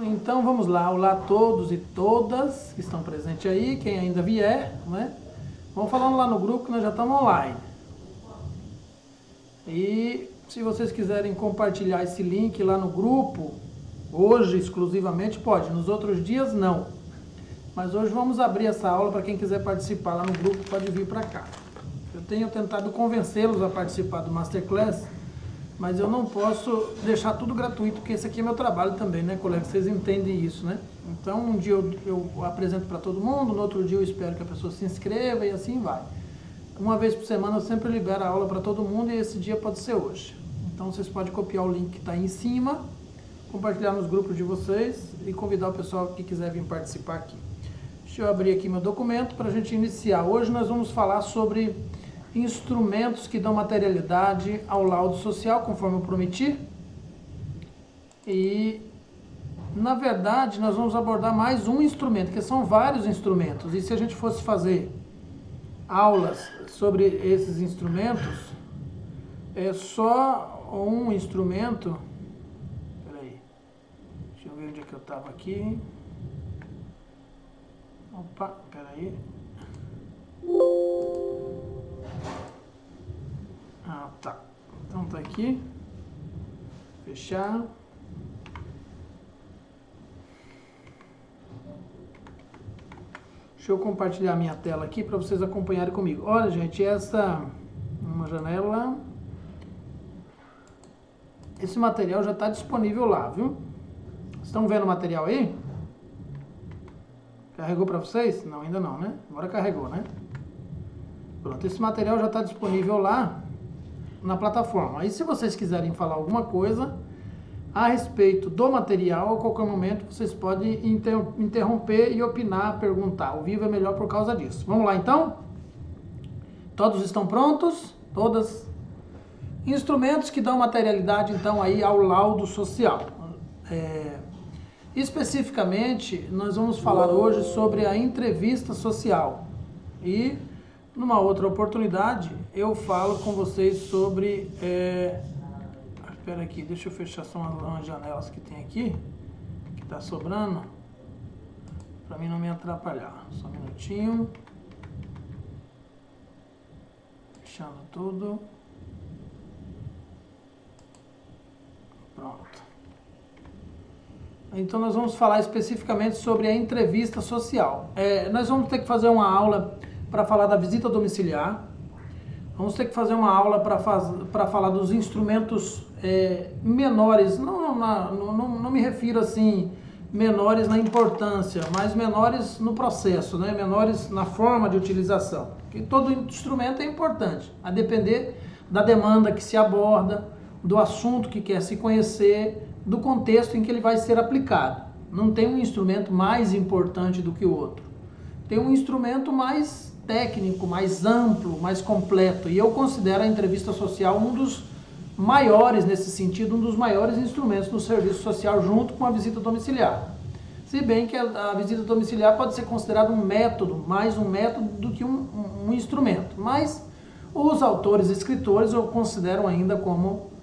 Então vamos lá, olá a todos e todas que estão presentes aí, quem ainda vier, né? Vamos falando lá no grupo que nós já estamos online. E se vocês quiserem compartilhar esse link lá no grupo, hoje exclusivamente pode, nos outros dias não. Mas hoje vamos abrir essa aula para quem quiser participar lá no grupo, pode vir para cá. Eu tenho tentado convencê-los a participar do Masterclass, mas eu não posso deixar tudo gratuito, porque esse aqui é meu trabalho também, né, colega? Vocês entendem isso, né? Então, um dia eu apresento para todo mundo, no outro dia eu espero que a pessoa se inscreva e assim vai. Uma vez por semana eu sempre libero a aula para todo mundo e esse dia pode ser hoje. Então, vocês podem copiar o link que está aí em cima, compartilhar nos grupos de vocês e convidar o pessoal que quiser vir participar aqui. Deixa eu abrir aqui meu documento para a gente iniciar. Hoje nós vamos falar sobre instrumentos que dão materialidade ao laudo social, conforme eu prometi. E, na verdade, nós vamos abordar mais um instrumento, que são vários instrumentos. E se a gente fosse fazer aulas sobre esses instrumentos, é só um instrumento. Peraí, deixa eu ver onde é que eu estava aqui. Opa, peraí. Ah, tá. Então tá aqui. Fechar. Deixa eu compartilhar minha tela aqui para vocês acompanharem comigo. Olha, gente, essa uma janela. Esse material já está disponível lá, viu? Estão vendo o material aí? Carregou para vocês? Não, ainda não, né? Agora carregou, né? Pronto, esse material já está disponível lá na plataforma. Aí se vocês quiserem falar alguma coisa a respeito do material, a qualquer momento vocês podem interromper e opinar, perguntar. Ao vivo é melhor por causa disso. Vamos lá então? Todos estão prontos? Todas? Instrumentos que dão materialidade então aí ao laudo social. Especificamente, nós vamos falar hoje sobre a entrevista social. E numa outra oportunidade eu falo com vocês sobre... Espera aqui, deixa eu fechar só umas janelas que tem aqui, que está sobrando, para mim não me atrapalhar. Só um minutinho. Fechando tudo. Pronto. Então nós vamos falar especificamente sobre a entrevista social. Nós vamos ter que fazer uma aula para falar da visita domiciliar. Vamos ter que fazer uma aula para falar dos instrumentos menores, não me refiro assim, menores na importância, mas menores no processo, né? Menores na forma de utilização. Porque todo instrumento é importante, a depender da demanda que se aborda, do assunto que quer se conhecer, do contexto em que ele vai ser aplicado. Não tem um instrumento mais importante do que o outro. Tem um instrumento mais técnico, mais amplo, mais completo. E eu considero a entrevista social um dos maiores, nesse sentido, um dos maiores instrumentos no serviço social, junto com a visita domiciliar. Se bem que a visita domiciliar pode ser considerada um método, mais um método do que um instrumento. Mas os autores e escritores o consideram ainda como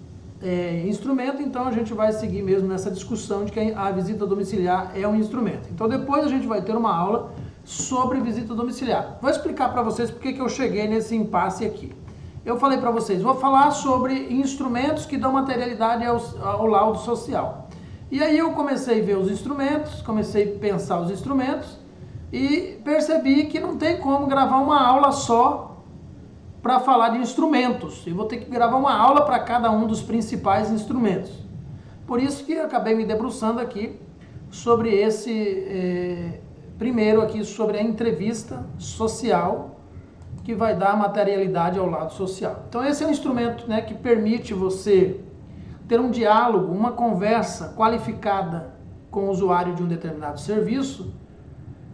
instrumento, então a gente vai seguir mesmo nessa discussão de que a visita domiciliar é um instrumento. Então depois a gente vai ter uma aula sobre visita domiciliar. Vou explicar para vocês porque que eu cheguei nesse impasse aqui. Eu falei para vocês, vou falar sobre instrumentos que dão materialidade ao laudo social. E aí eu comecei a ver os instrumentos, comecei a pensar os instrumentos e percebi que não tem como gravar uma aula só para falar de instrumentos. Eu vou ter que gravar uma aula para cada um dos principais instrumentos. Por isso que eu acabei me debruçando aqui sobre esse... primeiro aqui sobre a entrevista social, que vai dar materialidade ao lado social. Então esse é um instrumento, né, que permite você ter um diálogo, uma conversa qualificada com o usuário de um determinado serviço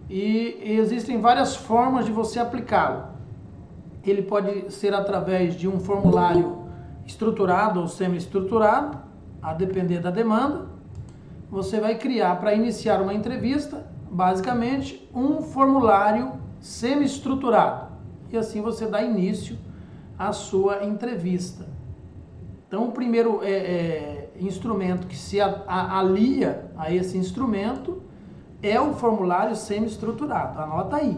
e existem várias formas de você aplicá-lo. Ele pode ser através de um formulário estruturado ou semi-estruturado, a depender da demanda. Você vai criar para iniciar uma entrevista basicamente um formulário semi-estruturado e assim você dá início à sua entrevista. Então o primeiro instrumento que se alia a esse instrumento é o formulário semi-estruturado. Anota aí.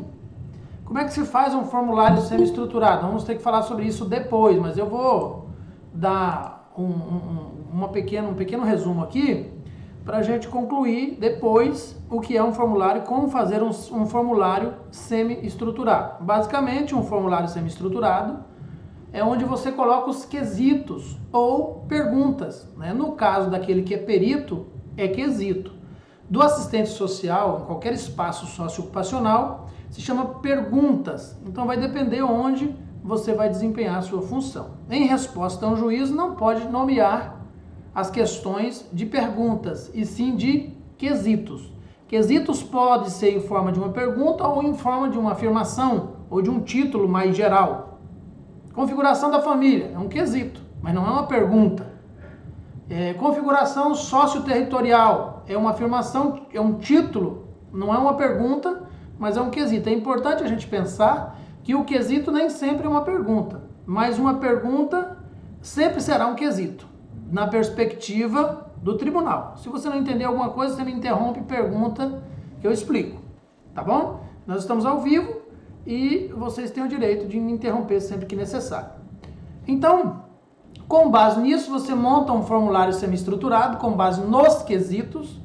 Como é que se faz um formulário semi-estruturado? Vamos ter que falar sobre isso depois, mas eu vou dar um pequeno resumo aqui para a gente concluir depois o que é um formulário, como fazer um formulário semi-estruturado. Basicamente, um formulário semi-estruturado é onde você coloca os quesitos ou perguntas, né? No caso daquele que é perito, é quesito. Do assistente social, em qualquer espaço socioocupacional, se chama perguntas. Então vai depender onde você vai desempenhar a sua função. Em resposta a um juiz, não pode nomear as questões de perguntas, e sim de quesitos. Quesitos pode ser em forma de uma pergunta ou em forma de uma afirmação ou de um título mais geral. Configuração da família é um quesito, mas não é uma pergunta. Configuração socioterritorial é uma afirmação, é um título, não é uma pergunta, mas é um quesito. É importante a gente pensar que o quesito nem sempre é uma pergunta, mas uma pergunta sempre será um quesito, na perspectiva do tribunal. Se você não entender alguma coisa, você me interrompe e pergunta que eu explico, tá bom? Nós estamos ao vivo e vocês têm o direito de me interromper sempre que necessário. Então, com base nisso, você monta um formulário semi-estruturado com base nos quesitos.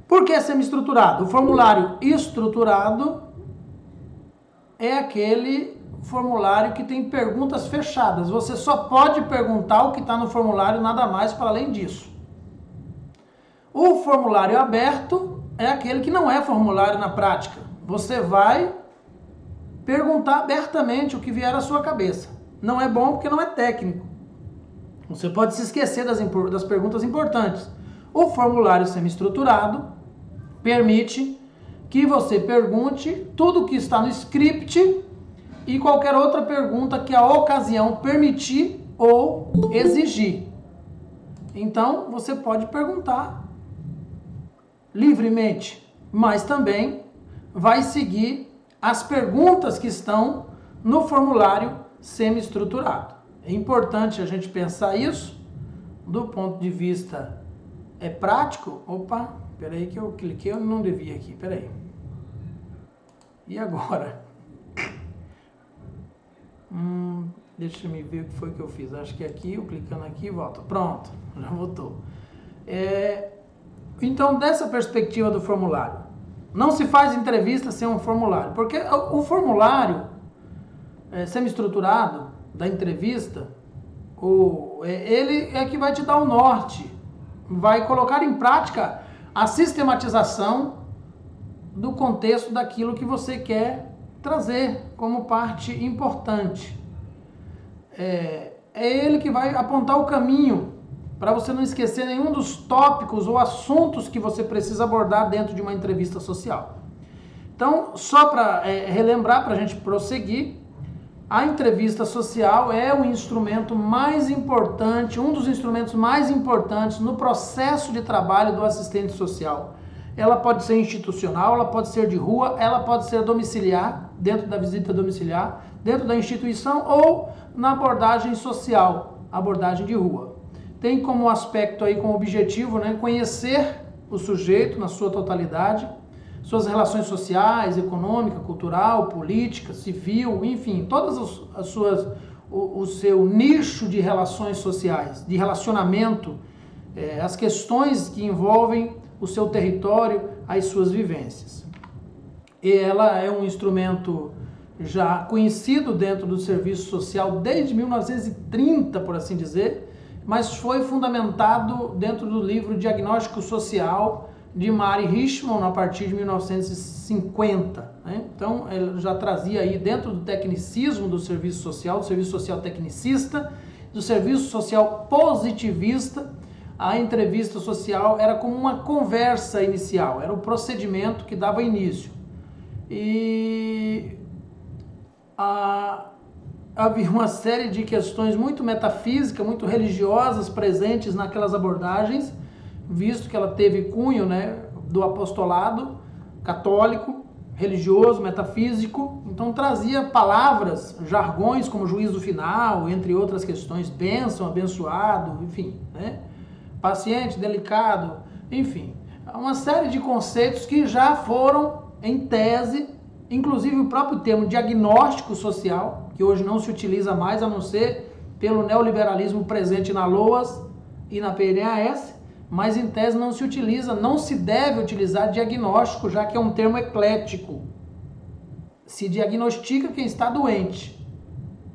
Por que semi-estruturado? O formulário estruturado é aquele formulário que tem perguntas fechadas. Você só pode perguntar o que está no formulário, nada mais para além disso. O formulário aberto é aquele que não é formulário na prática. Você vai perguntar abertamente o que vier à sua cabeça. Não é bom porque não é técnico. Você pode se esquecer das perguntas importantes. O formulário semi-estruturado permite que você pergunte tudo o que está no script e qualquer outra pergunta que a ocasião permitir ou exigir. Então, você pode perguntar livremente, mas também vai seguir as perguntas que estão no formulário semi-estruturado. É importante a gente pensar isso do ponto de vista prático. Opa, peraí que eu cliquei, eu não devia aqui, peraí. E agora? Deixa eu ver o que foi que eu fiz. Acho que aqui, eu clicando aqui, volta. Pronto, já voltou. Então, dessa perspectiva do formulário, não se faz entrevista sem um formulário, porque o formulário semi-estruturado da entrevista, ele é que vai te dar o norte, vai colocar em prática a sistematização do contexto daquilo que você quer trazer como parte importante. É ele que vai apontar o caminho para você não esquecer nenhum dos tópicos ou assuntos que você precisa abordar dentro de uma entrevista social. Então, só para relembrar, para a gente prosseguir, a entrevista social é o instrumento mais importante, um dos instrumentos mais importantes no processo de trabalho do assistente social. Ela pode ser institucional, ela pode ser de rua, ela pode ser domiciliar, dentro da visita domiciliar, dentro da instituição ou na abordagem social, abordagem de rua. Tem como aspecto aí, como objetivo, né, conhecer o sujeito na sua totalidade, suas relações sociais, econômica, cultural, política, civil, enfim, todas o seu nicho de relações sociais, de relacionamento, as questões que envolvem o seu território, as suas vivências. E ela é um instrumento já conhecido dentro do serviço social desde 1930, por assim dizer, mas foi fundamentado dentro do livro Diagnóstico Social de Mary Richmond a partir de 1950. Né? Então, ela já trazia aí dentro do tecnicismo do serviço social tecnicista, do serviço social positivista. A entrevista social era como uma conversa inicial, era o procedimento que dava início. E havia uma série de questões muito metafísicas, muito religiosas presentes naquelas abordagens, visto que ela teve cunho, né, do apostolado católico, religioso, metafísico. Então trazia palavras, jargões como juízo final, entre outras questões, bênção, abençoado, enfim, né? paciente, delicado, enfim. Uma série de conceitos que já foram, em tese, inclusive o próprio termo diagnóstico social, que hoje não se utiliza mais, a não ser pelo neoliberalismo presente na LOAS e na PNAS, mas em tese não se utiliza, não se deve utilizar diagnóstico, já que é um termo eclético. Se diagnostica quem está doente.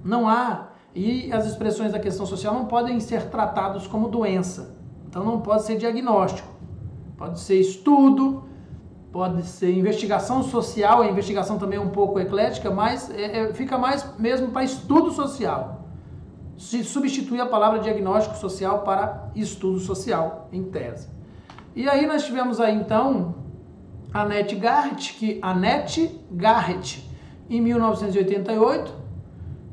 Não há, e as expressões da questão social não podem ser tratados como doença. Então não pode ser diagnóstico. Pode ser estudo, pode ser investigação social, a investigação também é um pouco eclética, mas fica mais mesmo para estudo social. Se substitui a palavra diagnóstico social para estudo social, em tese. E aí nós tivemos aí então Annette Garrett, em 1988,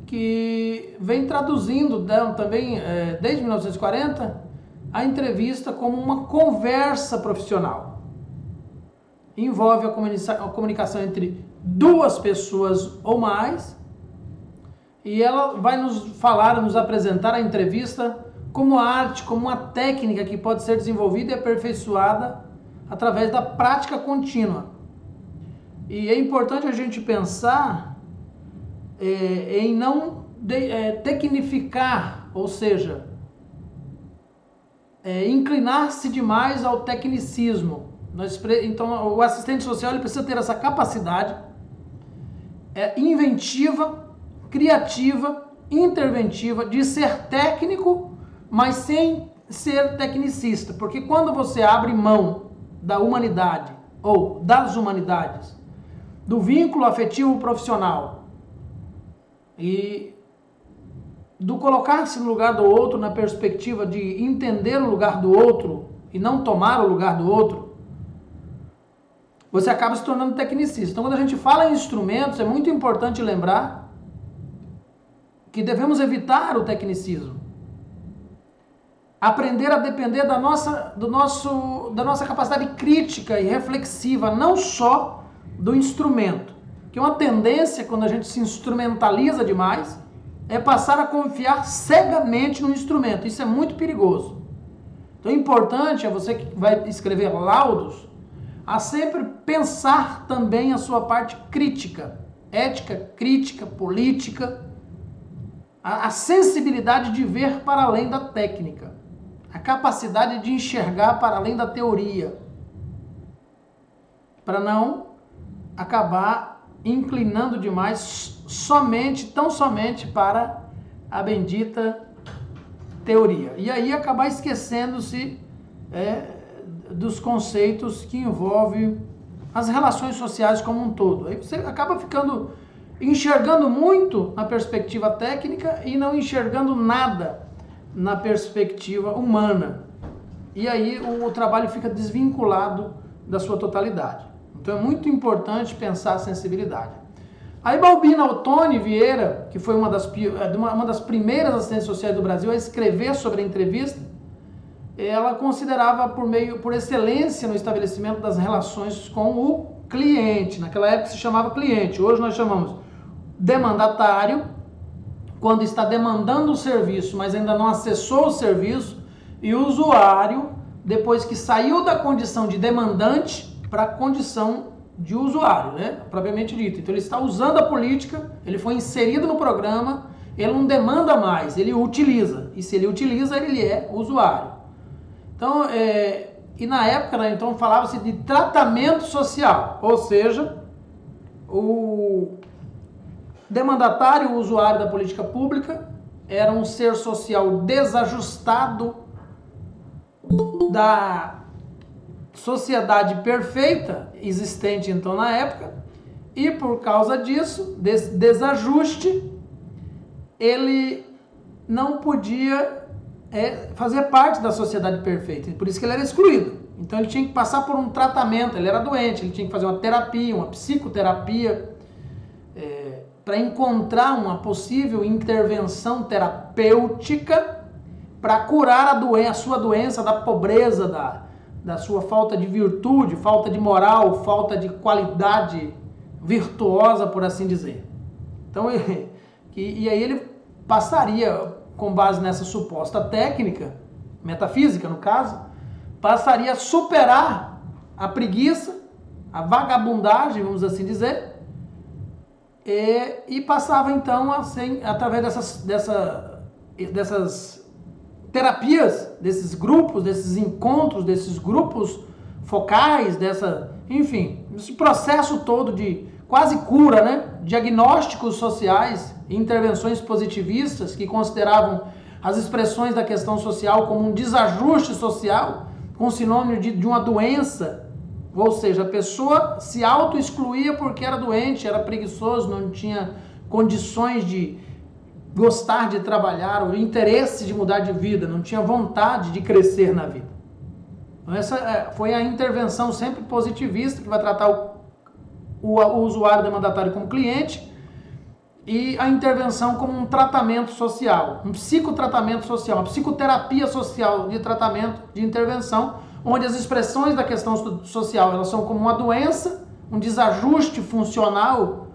que vem traduzindo também, desde 1940, a entrevista como uma conversa profissional. Envolve a comunicação entre duas pessoas ou mais, e ela vai nos apresentar a entrevista como arte, como uma técnica que pode ser desenvolvida e aperfeiçoada através da prática contínua. E é importante a gente pensar em não tecnificar, ou seja, inclinar-se demais ao tecnicismo. Então, o assistente social ele precisa ter essa capacidade inventiva, criativa, interventiva, de ser técnico, mas sem ser tecnicista. Porque quando você abre mão da humanidade, ou das humanidades, do vínculo afetivo profissional, e do colocar-se no lugar do outro, na perspectiva de entender o lugar do outro, e não tomar o lugar do outro, você acaba se tornando tecnicista. Então, quando a gente fala em instrumentos, é muito importante lembrar que devemos evitar o tecnicismo. Aprender a depender da nossa capacidade crítica e reflexiva, não só do instrumento. Que uma tendência, quando a gente se instrumentaliza demais, é passar a confiar cegamente no instrumento. Isso é muito perigoso. Então, é importante, você que vai escrever laudos, a sempre pensar também a sua parte crítica, ética, crítica, política, a sensibilidade de ver para além da técnica, a capacidade de enxergar para além da teoria, para não acabar inclinando demais tão somente para a bendita teoria. E aí acabar esquecendo-se dos conceitos que envolvem as relações sociais como um todo. Aí você acaba enxergando muito na perspectiva técnica e não enxergando nada na perspectiva humana. E aí o trabalho fica desvinculado da sua totalidade. Então é muito importante pensar a sensibilidade. Aí Balbina Ottoni Vieira, que foi uma das primeiras assistentes sociais do Brasil a escrever sobre a entrevista, ela considerava por excelência no estabelecimento das relações com o cliente. Naquela época se chamava cliente, hoje nós chamamos demandatário, quando está demandando o serviço, mas ainda não acessou o serviço, e o usuário, depois que saiu da condição de demandante para a condição de usuário, né? Propriamente dito. Então ele está usando a política, ele foi inserido no programa, ele não demanda mais, ele utiliza. E se ele utiliza, ele é usuário. Então, e na época, né, então falava-se de tratamento social, ou seja, o demandatário, o usuário da política pública, era um ser social desajustado da sociedade perfeita existente então na época, e por causa disso, desse desajuste, ele não podia fazer parte da sociedade perfeita, por isso que ele era excluído. Então ele tinha que passar por um tratamento, ele era doente, ele tinha que fazer uma terapia, uma psicoterapia, para encontrar uma possível intervenção terapêutica para curar a sua doença da pobreza, da sua falta de virtude, falta de moral, falta de qualidade virtuosa, por assim dizer. Então, e aí ele passaria, com base nessa suposta técnica, metafísica no caso, passaria a superar a preguiça, a vagabundagem, vamos assim dizer, e passava então, assim, através dessas terapias, desses grupos, desses encontros, desses grupos focais, enfim, esse processo todo de quase cura, né? Diagnósticos sociais e intervenções positivistas que consideravam as expressões da questão social como um desajuste social, com sinônimo de uma doença, ou seja, a pessoa se auto-excluía porque era doente, era preguiçoso, não tinha condições de gostar de trabalhar, o interesse de mudar de vida, não tinha vontade de crescer na vida. Então essa foi a intervenção sempre positivista, que vai tratar o usuário demandatário como cliente, e a intervenção como um tratamento social, um psicotratamento social, uma psicoterapia social de tratamento, de intervenção, onde as expressões da questão social elas são como uma doença, um desajuste funcional,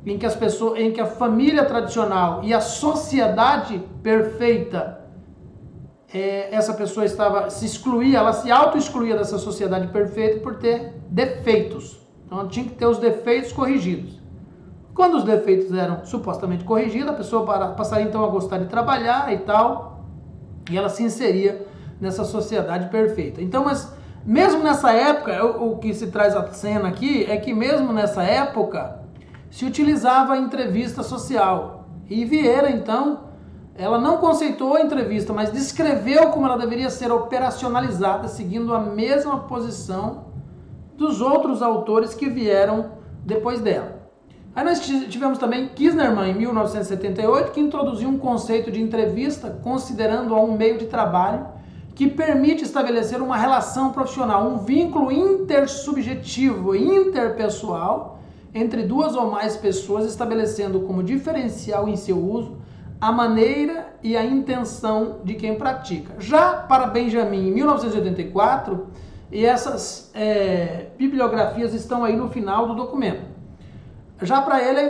em que a família tradicional e a sociedade perfeita, essa pessoa se excluía, ela se auto-excluía dessa sociedade perfeita por ter defeitos. Então ela tinha que ter os defeitos corrigidos. Quando os defeitos eram supostamente corrigidos, a pessoa passaria então a gostar de trabalhar e tal, e ela se inseria nessa sociedade perfeita. Então, mas mesmo nessa época, o que se traz à cena aqui é que mesmo nessa época se utilizava a entrevista social. E Vieira, então, ela não conceitou a entrevista, mas descreveu como ela deveria ser operacionalizada, seguindo a mesma posição dos outros autores que vieram depois dela. Aí nós tivemos também Kisnerman, em 1978, que introduziu um conceito de entrevista considerando-a um meio de trabalho que permite estabelecer uma relação profissional, um vínculo intersubjetivo e interpessoal entre duas ou mais pessoas, estabelecendo como diferencial em seu uso a maneira e a intenção de quem pratica. Já para Benjamin, em 1984, e essas bibliografias estão aí no final do documento. Já para ela,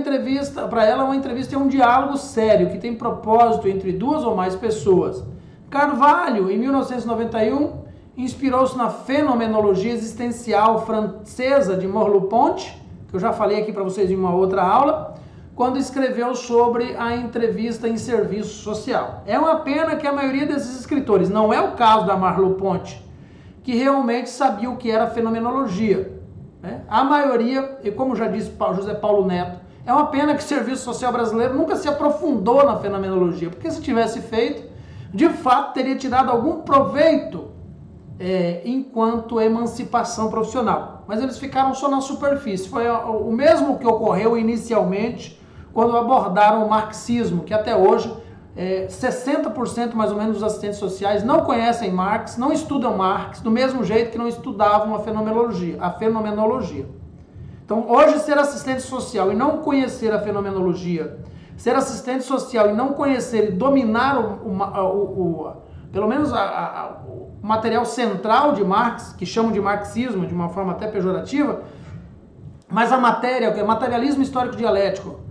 uma entrevista é um diálogo sério, que tem propósito entre duas ou mais pessoas. Carvalho, em 1991, inspirou-se na fenomenologia existencial francesa de Merleau-Ponty, que eu já falei aqui para vocês em uma outra aula, quando escreveu sobre a entrevista em serviço social. É uma pena que a maioria desses escritores, não é o caso da Merleau-Ponty, que realmente sabia o que era fenomenologia. A maioria, e como já disse José Paulo Neto, é uma pena que o serviço social brasileiro nunca se aprofundou na fenomenologia, porque se tivesse feito, de fato teria tirado algum proveito enquanto emancipação profissional. Mas eles ficaram só na superfície. Foi o mesmo que ocorreu inicialmente quando abordaram o marxismo, que até hoje 60% mais ou menos dos assistentes sociais não conhecem Marx, não estudam Marx, do mesmo jeito que não estudavam a fenomenologia. Então, hoje, ser assistente social e não conhecer a fenomenologia, ser assistente social e não conhecer e dominar pelo menos o material central de Marx, que chamam de marxismo, de uma forma até pejorativa, mas a matéria, que é materialismo histórico dialético,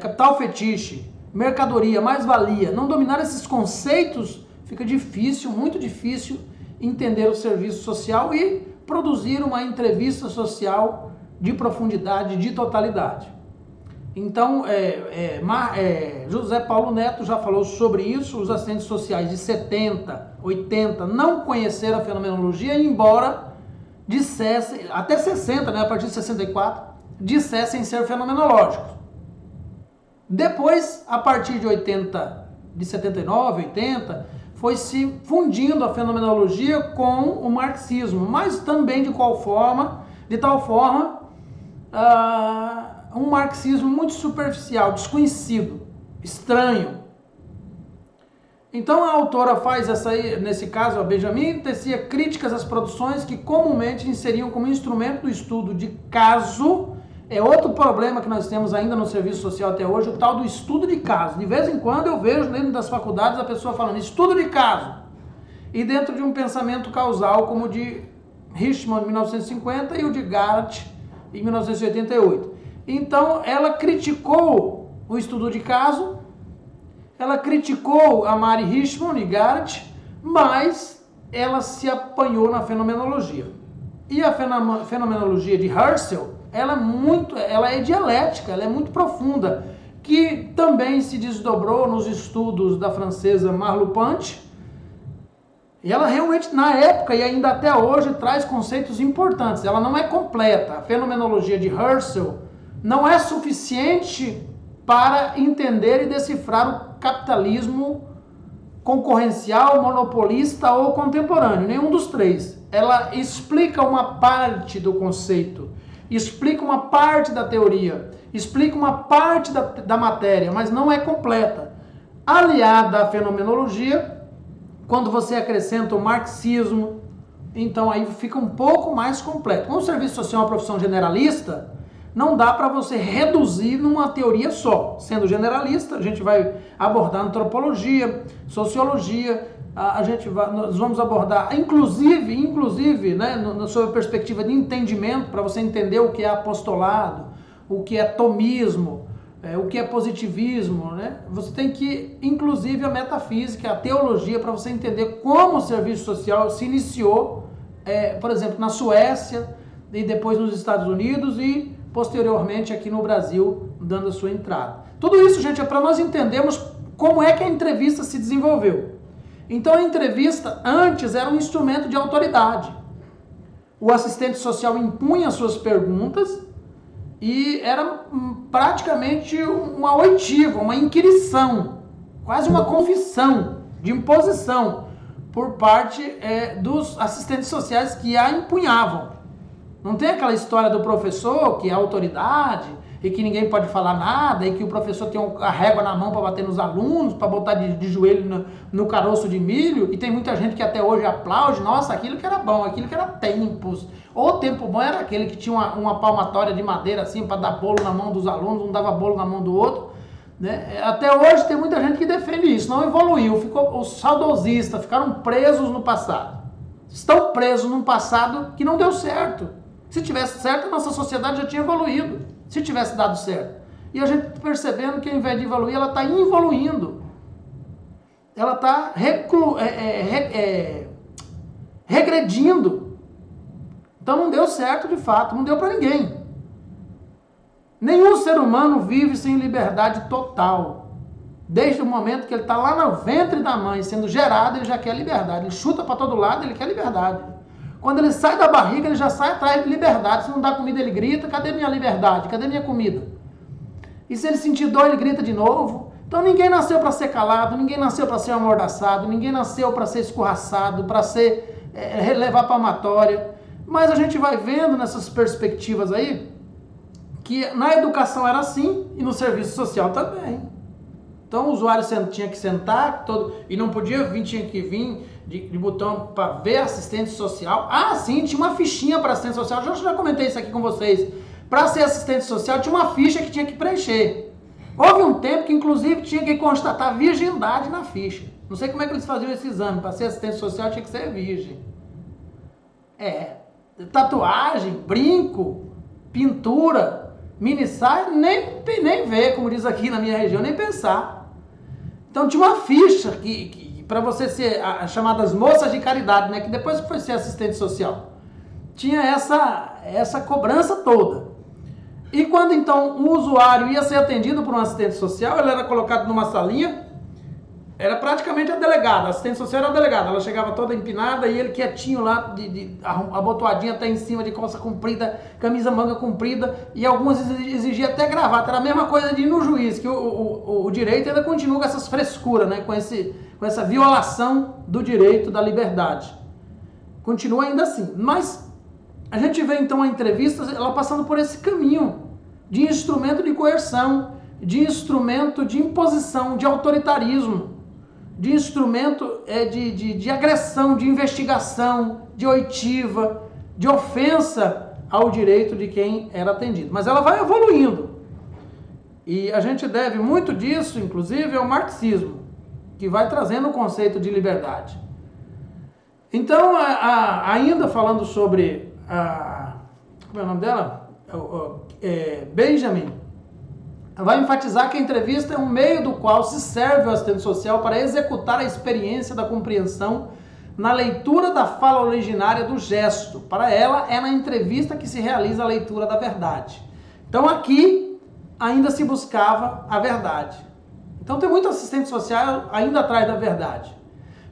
capital fetiche, mercadoria, mais-valia, não dominar esses conceitos, fica difícil, muito difícil, entender o serviço social e produzir uma entrevista social de profundidade, de totalidade. Então, José Paulo Neto já falou sobre isso, os assistentes sociais de 70, 80 não conheceram a fenomenologia, embora dissessem, até 60, a partir de 64, dissessem ser fenomenológicos. Depois, a partir de 79, 80, foi se fundindo a fenomenologia com o marxismo, mas também de tal forma, um marxismo muito superficial, desconhecido, estranho. Então a autora faz nesse caso, a Benjamin, tecia críticas às produções que comumente inseriam como instrumento do estudo de caso. É outro problema que nós temos ainda no serviço social até hoje, o tal do estudo de caso. De vez em quando eu vejo dentro das faculdades a pessoa falando estudo de caso. E dentro de um pensamento causal como o de Hirschman em 1950 e o de Garrett em 1988. Então ela criticou o estudo de caso, ela criticou a Mary Hirschman e Garrett, mas ela se apanhou na fenomenologia. E a fenomenologia de Husserl, ela é dialética, ela é muito profunda, que também se desdobrou nos estudos da francesa Merleau-Ponty. E ela realmente, na época e ainda até hoje, traz conceitos importantes. Ela não é completa. A fenomenologia de Husserl não é suficiente para entender e decifrar o capitalismo concorrencial, monopolista ou contemporâneo. Nenhum dos três. Ela explica uma parte do conceito, explica uma parte da teoria, explica uma parte da matéria, mas não é completa. Aliada à fenomenologia, quando você acrescenta o marxismo, então aí fica um pouco mais completo. Como o serviço social é uma profissão generalista, não dá para você reduzir numa teoria só. Sendo generalista, a gente vai abordar antropologia, sociologia, nós vamos abordar, inclusive, né, na sua perspectiva de entendimento, para você entender o que é apostolado, o que é tomismo, o que é positivismo, né? Você tem que, inclusive, a metafísica, a teologia, para você entender como o serviço social se iniciou, por exemplo, na Suécia, e depois nos Estados Unidos e, posteriormente, aqui no Brasil, dando a sua entrada. Tudo isso, gente, é para nós entendermos como é que a entrevista se desenvolveu. Então, a entrevista, antes, era um instrumento de autoridade. O assistente social impunha suas perguntas e era praticamente uma oitiva, uma inquirição, quase uma confissão de imposição por parte dos assistentes sociais que a empunhavam. Não tem aquela história do professor que é autoridade e que ninguém pode falar nada e que o professor tem a régua na mão para bater nos alunos, para botar de joelho no caroço de milho, e tem muita gente que até hoje aplaude, nossa, aquilo que era bom, aquilo que era tempos. O tempo bom era aquele que tinha uma palmatória de madeira assim para dar bolo na mão dos alunos, um dava bolo na mão do outro, né? Até hoje tem muita gente que defende isso, não evoluiu, os saudosistas ficaram presos no passado. Estão presos num passado que não deu certo. Se tivesse certo, a nossa sociedade já tinha evoluído. Se tivesse dado certo. E a gente percebendo que ao invés de evoluir, ela está involuindo. Ela está regredindo. Então não deu certo de fato, não deu para ninguém. Nenhum ser humano vive sem liberdade total. Desde o momento que ele está lá no ventre da mãe, sendo gerado, ele já quer liberdade. Ele chuta para todo lado, ele quer liberdade. Quando ele sai da barriga, ele já sai atrás de liberdade. Se não dá comida, ele grita, cadê minha liberdade? Cadê minha comida? E se ele sentir dor, ele grita de novo. Então ninguém nasceu para ser calado, ninguém nasceu para ser amordaçado, ninguém nasceu para ser escorraçado, para ser levar palmatória. Mas a gente vai vendo nessas perspectivas aí, que na educação era assim e no serviço social também. Então o usuário tinha que sentar e não podia vir, tinha que vir de botão para ver assistente social. Ah, sim, tinha uma fichinha para assistente social. Eu já comentei isso aqui com vocês. Para ser assistente social tinha uma ficha que tinha que preencher. Houve um tempo que inclusive tinha que constatar virgindade na ficha. Não sei como é que eles faziam esse exame. Para ser assistente social tinha que ser virgem. Tatuagem, brinco, pintura, mini saia, nem ver, como diz aqui na minha região, nem pensar. Então tinha uma ficha que para você ser chamadas moças de caridade, né, que depois que foi ser assistente social, tinha essa cobrança toda. E quando então o usuário ia ser atendido por um assistente social, ele era colocado numa salinha, era praticamente a delegada, a assistente social era a delegada, ela chegava toda empinada e ele quietinho lá, abotoadinho até em cima, de calça comprida, camisa manga comprida, e algumas exigiam até gravata. Era a mesma coisa de ir no juiz, que o direito ainda continua com essas frescuras, né? com essa violação do direito da liberdade. Continua ainda assim. Mas a gente vê então a entrevista, ela passando por esse caminho de instrumento de coerção, de instrumento de imposição, de autoritarismo, de instrumento de agressão, de investigação, de oitiva, de ofensa ao direito de quem era atendido. Mas ela vai evoluindo. E a gente deve muito disso, inclusive, ao marxismo, que vai trazendo o conceito de liberdade. Então, ainda falando sobre como é o nome dela? Benjamin, vai enfatizar que a entrevista é um meio do qual se serve o assistente social para executar a experiência da compreensão na leitura da fala originária do gesto. Para ela, é na entrevista que se realiza a leitura da verdade. Então aqui ainda se buscava a verdade. Então tem muito assistente social ainda atrás da verdade.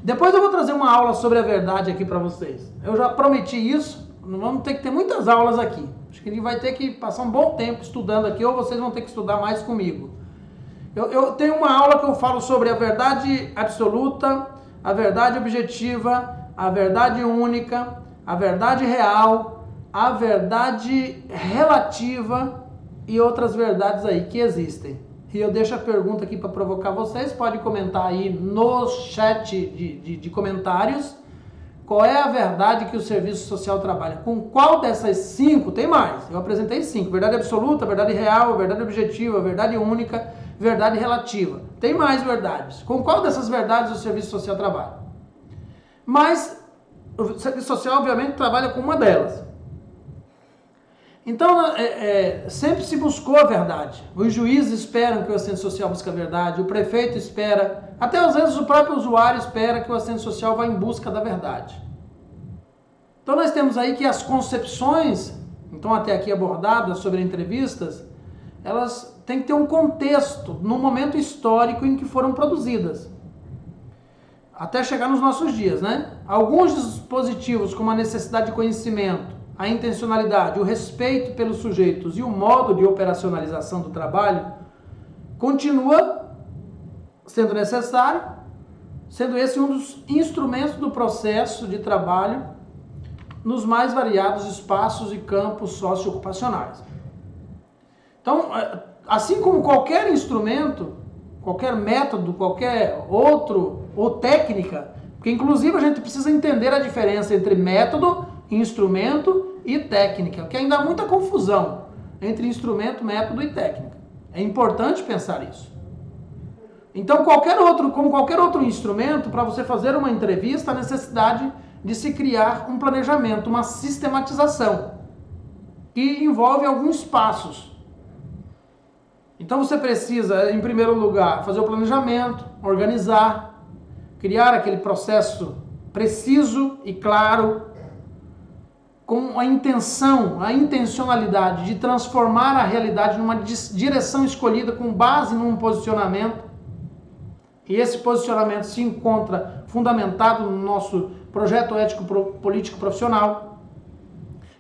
Depois eu vou trazer uma aula sobre a verdade aqui para vocês. Eu já prometi isso, vamos ter que ter muitas aulas aqui. Acho que a gente vai ter que passar um bom tempo estudando aqui, ou vocês vão ter que estudar mais comigo. Eu tenho uma aula que eu falo sobre a verdade absoluta, a verdade objetiva, a verdade única, a verdade real, a verdade relativa e outras verdades aí que existem. E eu deixo a pergunta aqui para provocar vocês, pode comentar aí no chat de comentários. Qual é a verdade que o serviço social trabalha? Com qual dessas 5? Tem mais. Eu apresentei 5. Verdade absoluta, verdade real, verdade objetiva, verdade única, verdade relativa. Tem mais verdades. Com qual dessas verdades o serviço social trabalha? Mas o serviço social, obviamente, trabalha com uma delas. Então, sempre se buscou a verdade. Os juízes esperam que o assistente social busque a verdade, o prefeito espera, até às vezes o próprio usuário espera que o assistente social vá em busca da verdade. Então, nós temos aí que as concepções, então até aqui abordadas sobre entrevistas, elas têm que ter um contexto no momento histórico em que foram produzidas. Até chegar nos nossos dias, né? Alguns dispositivos, como a necessidade de conhecimento, a intencionalidade, o respeito pelos sujeitos e o modo de operacionalização do trabalho continua sendo necessário, sendo esse um dos instrumentos do processo de trabalho nos mais variados espaços e campos socioocupacionais. Então, assim como qualquer instrumento, qualquer método, qualquer outro, ou técnica, porque inclusive a gente precisa entender a diferença entre método, instrumento e técnica, que ainda há muita confusão entre instrumento, método e técnica. É importante pensar isso. Então, como qualquer outro instrumento, para você fazer uma entrevista, há necessidade de se criar um planejamento, uma sistematização, que envolve alguns passos. Então, você precisa, em primeiro lugar, fazer o planejamento, organizar, criar aquele processo preciso e claro, com a intencionalidade de transformar a realidade numa direção escolhida com base num posicionamento. E esse posicionamento se encontra fundamentado no nosso projeto ético-político profissional.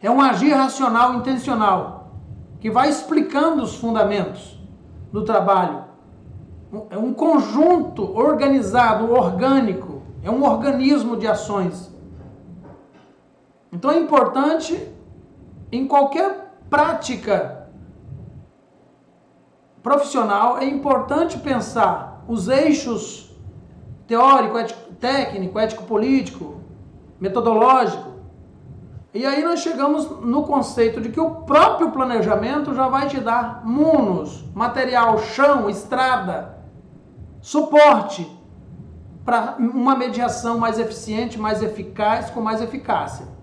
É um agir racional intencional, que vai explicando os fundamentos do trabalho. É um conjunto organizado, orgânico, é um organismo de ações. Então é importante, em qualquer prática profissional, é importante pensar os eixos teórico, técnico, ético-político, metodológico. E aí nós chegamos no conceito de que o próprio planejamento já vai te dar munos, material, chão, estrada, suporte para uma mediação mais eficiente, mais eficaz, com mais eficácia.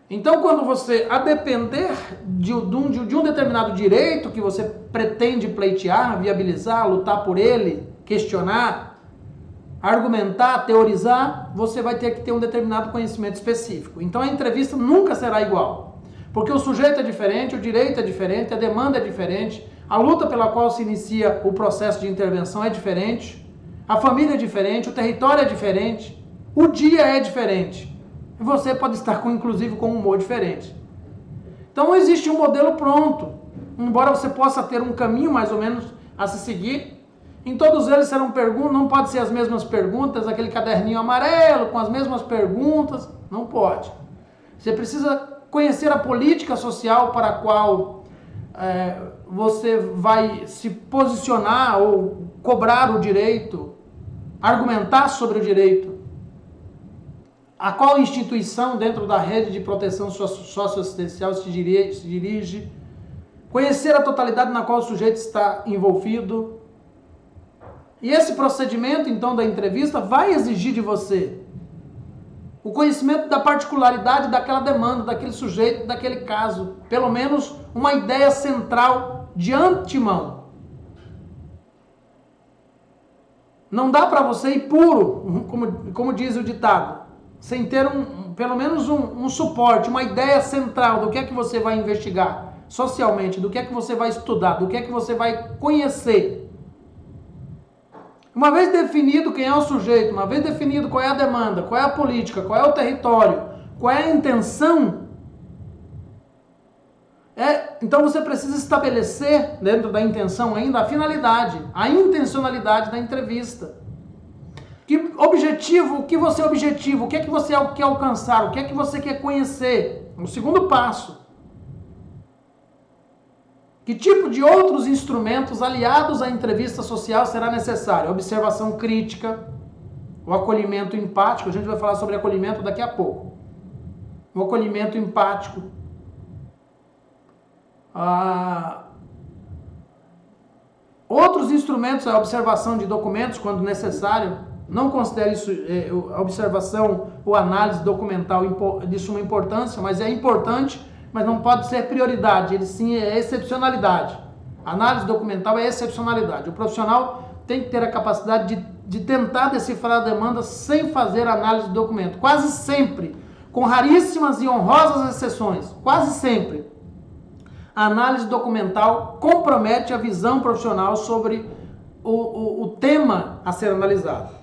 Então, quando você, a depender de um determinado direito que você pretende pleitear, viabilizar, lutar por ele, questionar, argumentar, teorizar, você vai ter que ter um determinado conhecimento específico. Então, a entrevista nunca será igual, porque o sujeito é diferente, o direito é diferente, a demanda é diferente, a luta pela qual se inicia o processo de intervenção é diferente, a família é diferente, o território é diferente, o dia é diferente. Você pode estar, inclusive, com um humor diferente. Então, não existe um modelo pronto. Embora você possa ter um caminho, mais ou menos, a se seguir, em todos eles serão perguntas, não pode ser as mesmas perguntas, aquele caderninho amarelo com as mesmas perguntas, não pode. Você precisa conhecer a política social para a qual você vai se posicionar ou cobrar o direito, argumentar sobre o direito. A qual instituição dentro da rede de proteção socioassistencial se dirige, conhecer a totalidade na qual o sujeito está envolvido. E esse procedimento, então, da entrevista vai exigir de você o conhecimento da particularidade daquela demanda, daquele sujeito, daquele caso. Pelo menos uma ideia central de antemão. Não dá para você ir puro, como diz o ditado, sem ter pelo menos um suporte, uma ideia central do que é que você vai investigar socialmente, do que é que você vai estudar, do que é que você vai conhecer. Uma vez definido quem é o sujeito, uma vez definido qual é a demanda, qual é a política, qual é o território, qual é a intenção, então você precisa estabelecer, dentro da intenção ainda, a finalidade, a intencionalidade da entrevista. Que objetivo, o que você objetiva, o que é que você quer alcançar, o que é que você quer conhecer. O segundo passo. Que tipo de outros instrumentos aliados à entrevista social será necessário? Observação crítica, o acolhimento empático, a gente vai falar sobre acolhimento daqui a pouco. O acolhimento empático. Outros instrumentos, a observação de documentos quando necessário. Não considere isso, a observação ou análise documental de suma importância, mas é importante, mas não pode ser prioridade, ele sim é excepcionalidade. A análise documental é excepcionalidade. O profissional tem que ter a capacidade de tentar decifrar a demanda sem fazer análise de documento. Quase sempre, com raríssimas e honrosas exceções, quase sempre, a análise documental compromete a visão profissional sobre o tema a ser analisado.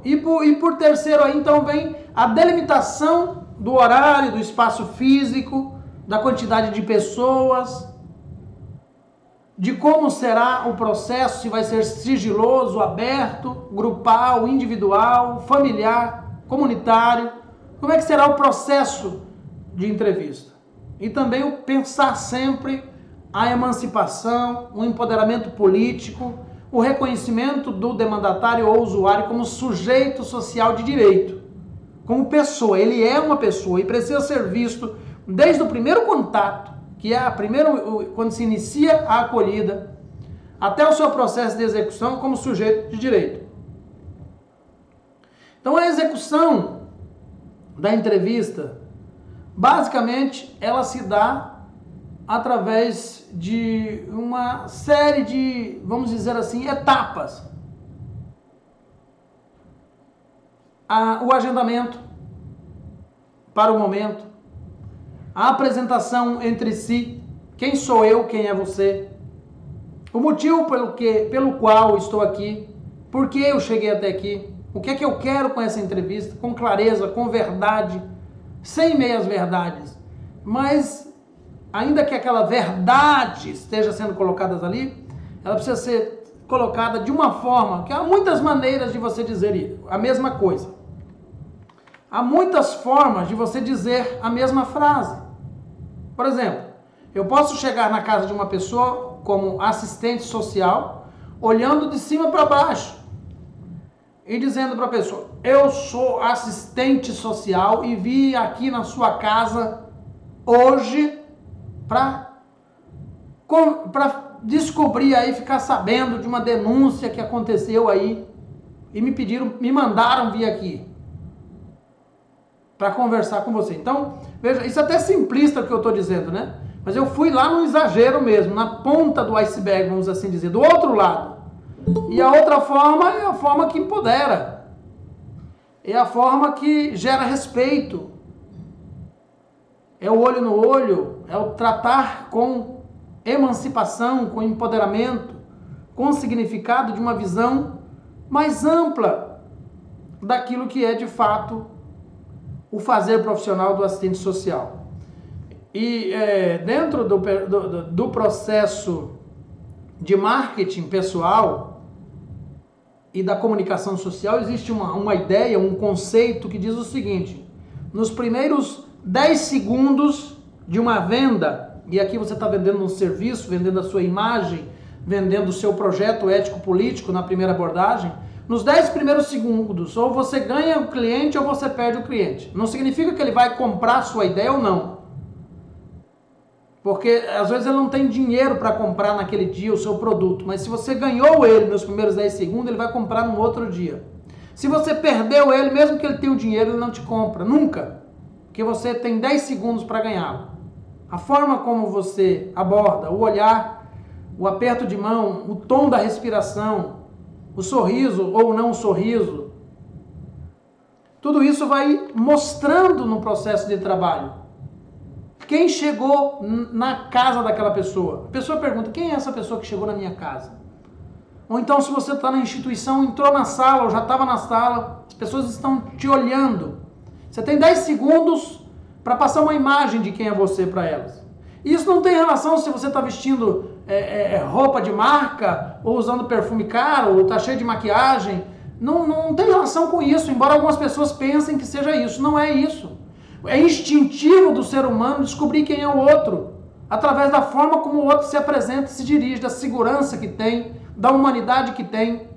E por terceiro aí, então, vem a delimitação do horário, do espaço físico, da quantidade de pessoas, de como será o processo, se vai ser sigiloso, aberto, grupal, individual, familiar, comunitário, como é que será o processo de entrevista. E também o pensar sempre a emancipação, o empoderamento político, o reconhecimento do demandatário ou usuário como sujeito social de direito, como pessoa. Ele é uma pessoa e precisa ser visto desde o primeiro contato, que é quando se inicia a acolhida, até o seu processo de execução como sujeito de direito. Então a execução da entrevista, basicamente, ela se dá através de uma série de, vamos dizer assim, etapas. O agendamento para o momento, a apresentação entre si, quem sou eu, quem é você, o motivo pelo qual estou aqui, por que eu cheguei até aqui, o que é que eu quero com essa entrevista, com clareza, com verdade, sem meias verdades, mas ainda que aquela verdade esteja sendo colocada ali, ela precisa ser colocada de uma forma, que há muitas maneiras de você dizer a mesma coisa. Há muitas formas de você dizer a mesma frase. Por exemplo, eu posso chegar na casa de uma pessoa como assistente social, olhando de cima para baixo e dizendo para a pessoa: eu sou assistente social e vim aqui na sua casa hoje para descobrir aí, ficar sabendo de uma denúncia que aconteceu aí e me mandaram vir aqui para conversar com você. Então, veja, isso é até simplista o que eu estou dizendo, né? Mas eu fui lá no exagero mesmo, na ponta do iceberg, vamos assim dizer, do outro lado. E a outra forma é a forma que empodera. É a forma que gera respeito. É o olho no olho, é o tratar com emancipação, com empoderamento, com o significado de uma visão mais ampla daquilo que é de fato o fazer profissional do assistente social. E dentro do processo de marketing pessoal e da comunicação social existe uma ideia, um conceito que diz o seguinte: nos primeiros 10 segundos de uma venda, e aqui você está vendendo um serviço, vendendo a sua imagem, vendendo o seu projeto ético-político na primeira abordagem, nos 10 primeiros segundos, ou você ganha o cliente ou você perde o cliente. Não significa que ele vai comprar a sua ideia ou não. Porque às vezes ele não tem dinheiro para comprar naquele dia o seu produto, mas se você ganhou ele nos primeiros 10 segundos, ele vai comprar no outro dia. Se você perdeu ele, mesmo que ele tenha o dinheiro, ele não te compra, nunca. Porque você tem 10 segundos para ganhá-lo. A forma como você aborda, o olhar, o aperto de mão, o tom da respiração, o sorriso ou não sorriso. Tudo isso vai mostrando no processo de trabalho quem chegou na casa daquela pessoa. A pessoa pergunta, quem é essa pessoa que chegou na minha casa? Ou então, se você está na instituição, entrou na sala ou já estava na sala, as pessoas estão te olhando. Você tem 10 segundos para passar uma imagem de quem é você para elas. E isso não tem relação se você está vestindo roupa de marca, ou usando perfume caro, ou está cheio de maquiagem. Não tem relação com isso, embora algumas pessoas pensem que seja isso. Não é isso. É instintivo do ser humano descobrir quem é o outro, através da forma como o outro se apresenta e se dirige, da segurança que tem, da humanidade que tem,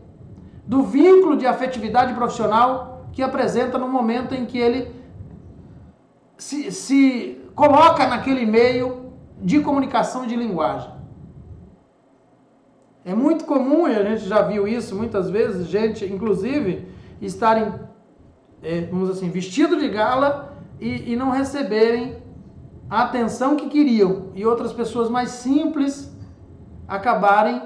do vínculo de afetividade profissional que apresenta no momento em que ele se coloca naquele meio de comunicação e de linguagem. É muito comum, e a gente já viu isso muitas vezes, gente, inclusive, estarem, vamos dizer assim, vestido de gala e não receberem a atenção que queriam. E outras pessoas mais simples acabarem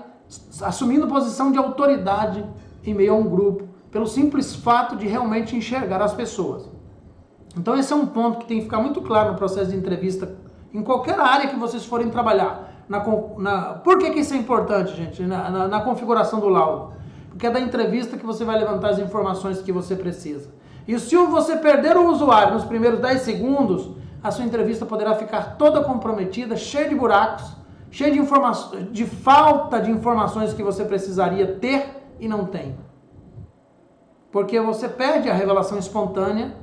assumindo posição de autoridade em meio a um grupo, pelo simples fato de realmente enxergar as pessoas. Então esse é um ponto que tem que ficar muito claro no processo de entrevista, em qualquer área que vocês forem trabalhar. Por que isso é importante, gente? Na configuração do laudo. Porque é da entrevista que você vai levantar as informações que você precisa. E se você perder o usuário nos primeiros 10 segundos, a sua entrevista poderá ficar toda comprometida, cheia de buracos, cheia de falta de informações que você precisaria ter e não tem. Porque você perde a revelação espontânea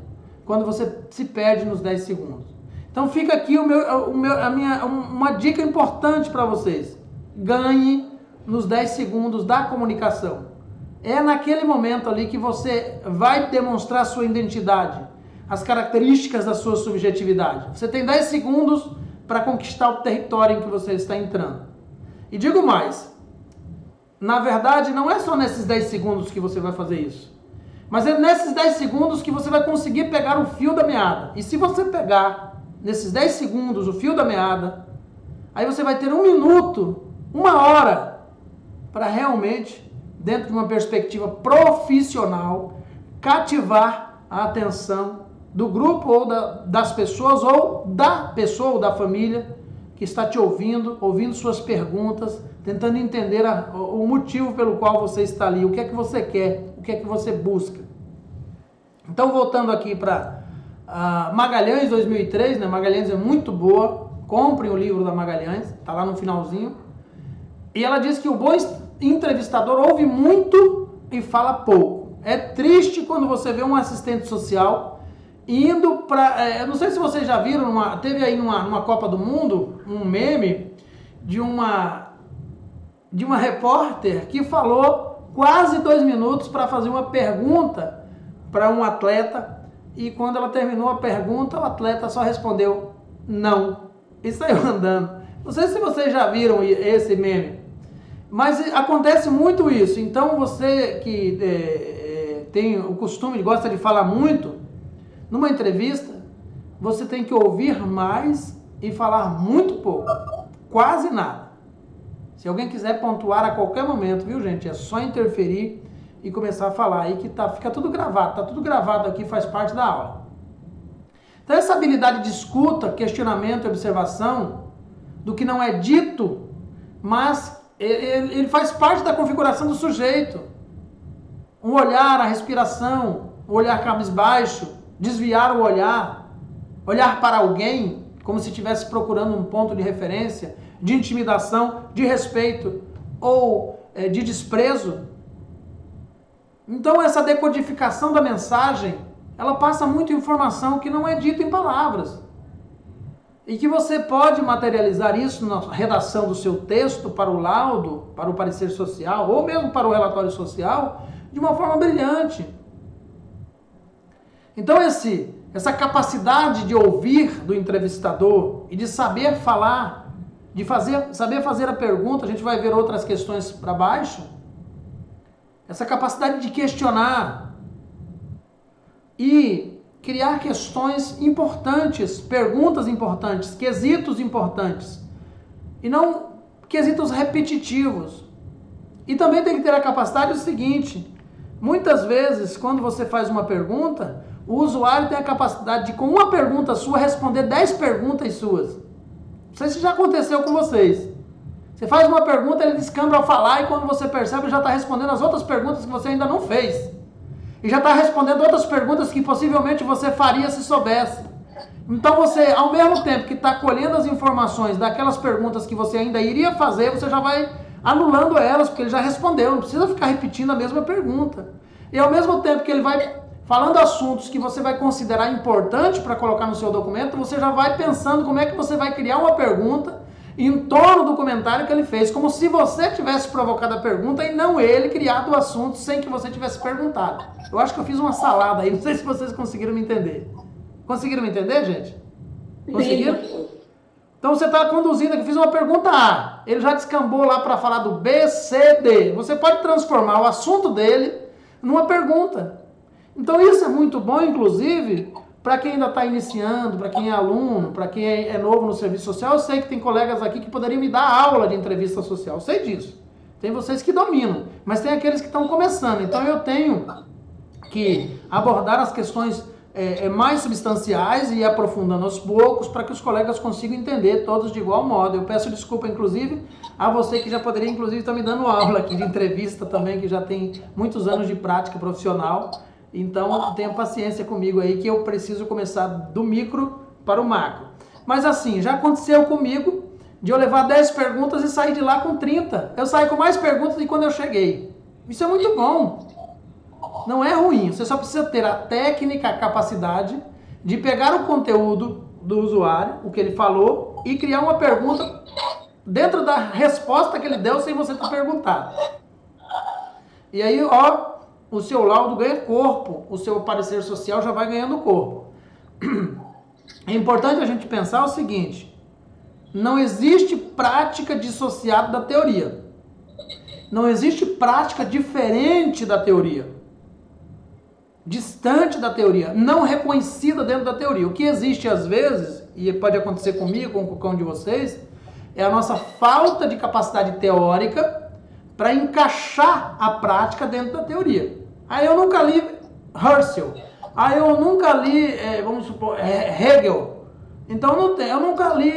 quando você se perde nos 10 segundos. Então fica aqui uma dica importante para vocês. Ganhe nos 10 segundos da comunicação. É naquele momento ali que você vai demonstrar a sua identidade, as características da sua subjetividade. Você tem 10 segundos para conquistar o território em que você está entrando. E digo mais, na verdade não é só nesses 10 segundos que você vai fazer isso, mas é nesses 10 segundos que você vai conseguir pegar o fio da meada. E se você pegar nesses 10 segundos o fio da meada, aí você vai ter 1 minuto, 1 hora, para realmente, dentro de uma perspectiva profissional, cativar a atenção do grupo ou das pessoas, ou da pessoa ou da família que está te ouvindo suas perguntas, tentando entender o motivo pelo qual você está ali, o que é que você quer, o que é que você busca. Então, voltando aqui para Magalhães 2003, né? Magalhães é muito boa, comprem o livro da Magalhães, está lá no finalzinho, e ela diz que o bom entrevistador ouve muito e fala pouco. É triste quando você vê um assistente social indo para... não sei se vocês já viram, teve aí numa Copa do Mundo um meme de uma repórter que falou quase 2 minutos para fazer uma pergunta para um atleta, e quando ela terminou a pergunta, o atleta só respondeu não e saiu andando. Não sei se vocês já viram esse meme, mas acontece muito isso. Então você que tem o costume, gosta de falar muito, numa entrevista, você tem que ouvir mais e falar muito pouco, quase nada. Se alguém quiser pontuar a qualquer momento, viu, gente, é só interferir e começar a falar aí que fica tudo gravado, tá tudo gravado aqui, faz parte da aula. Então essa habilidade de escuta, questionamento e observação do que não é dito, mas ele faz parte da configuração do sujeito. Um olhar, a respiração, o olhar cabisbaixo, desviar o olhar para alguém, como se estivesse procurando um ponto de referência, de intimidação, de respeito ou de desprezo. Então essa decodificação da mensagem, ela passa muita informação que não é dita em palavras. E que você pode materializar isso na redação do seu texto para o laudo, para o parecer social, ou mesmo para o relatório social, de uma forma brilhante. Então essa capacidade de ouvir do entrevistador e de saber falar, saber fazer a pergunta, a gente vai ver outras questões para baixo, essa capacidade de questionar e criar questões importantes, perguntas importantes, quesitos importantes, e não quesitos repetitivos. E também tem que ter a capacidade do seguinte, muitas vezes, quando você faz uma pergunta, o usuário tem a capacidade de, com uma pergunta sua, responder 10 perguntas suas. Não sei se já aconteceu com vocês. Você faz uma pergunta, ele descambra ao falar e quando você percebe, ele já está respondendo as outras perguntas que você ainda não fez. E já está respondendo outras perguntas que possivelmente você faria se soubesse. Então você, ao mesmo tempo que está colhendo as informações daquelas perguntas que você ainda iria fazer, você já vai anulando elas, porque ele já respondeu, não precisa ficar repetindo a mesma pergunta. E ao mesmo tempo que ele vai falando assuntos que você vai considerar importante para colocar no seu documento, você já vai pensando como é que você vai criar uma pergunta em torno do comentário que ele fez, como se você tivesse provocado a pergunta e não ele criado o assunto sem que você tivesse perguntado. Eu acho que eu fiz uma salada aí, não sei se vocês conseguiram me entender. Conseguiram me entender, gente? Conseguiram? Então você está conduzindo aqui, fiz uma pergunta A, ele já descambou lá para falar do B, C, D. Você pode transformar o assunto dele numa pergunta. Então isso é muito bom, inclusive, para quem ainda está iniciando, para quem é aluno, para quem é novo no serviço social. Eu sei que tem colegas aqui que poderiam me dar aula de entrevista social, eu sei disso. Tem vocês que dominam, mas tem aqueles que estão começando. Então eu tenho que abordar as questões mais substanciais e ir aprofundando aos poucos para que os colegas consigam entender todos de igual modo. Eu peço desculpa, inclusive, a você que já poderia, inclusive, estar me dando aula aqui de entrevista também, que já tem muitos anos de prática profissional. Então, tenha paciência comigo aí, que eu preciso começar do micro para o macro. Mas assim, já aconteceu comigo de eu levar 10 perguntas e sair de lá com 30. Eu saí com mais perguntas do que quando eu cheguei. Isso é muito bom. Não é ruim, você só precisa ter a técnica, a capacidade de pegar o conteúdo do usuário, o que ele falou, e criar uma pergunta dentro da resposta que ele deu sem você ter perguntado. E aí, ó, o seu laudo ganha corpo, o seu parecer social já vai ganhando corpo. É importante a gente pensar o seguinte, não existe prática dissociada da teoria. Não existe prática diferente da teoria. Distante da teoria, não reconhecida dentro da teoria. O que existe às vezes, e pode acontecer comigo, com qualquer um de vocês, é a nossa falta de capacidade teórica para encaixar a prática dentro da teoria. Aí eu nunca li Husserl, aí eu nunca li, vamos supor, Hegel, então eu nunca li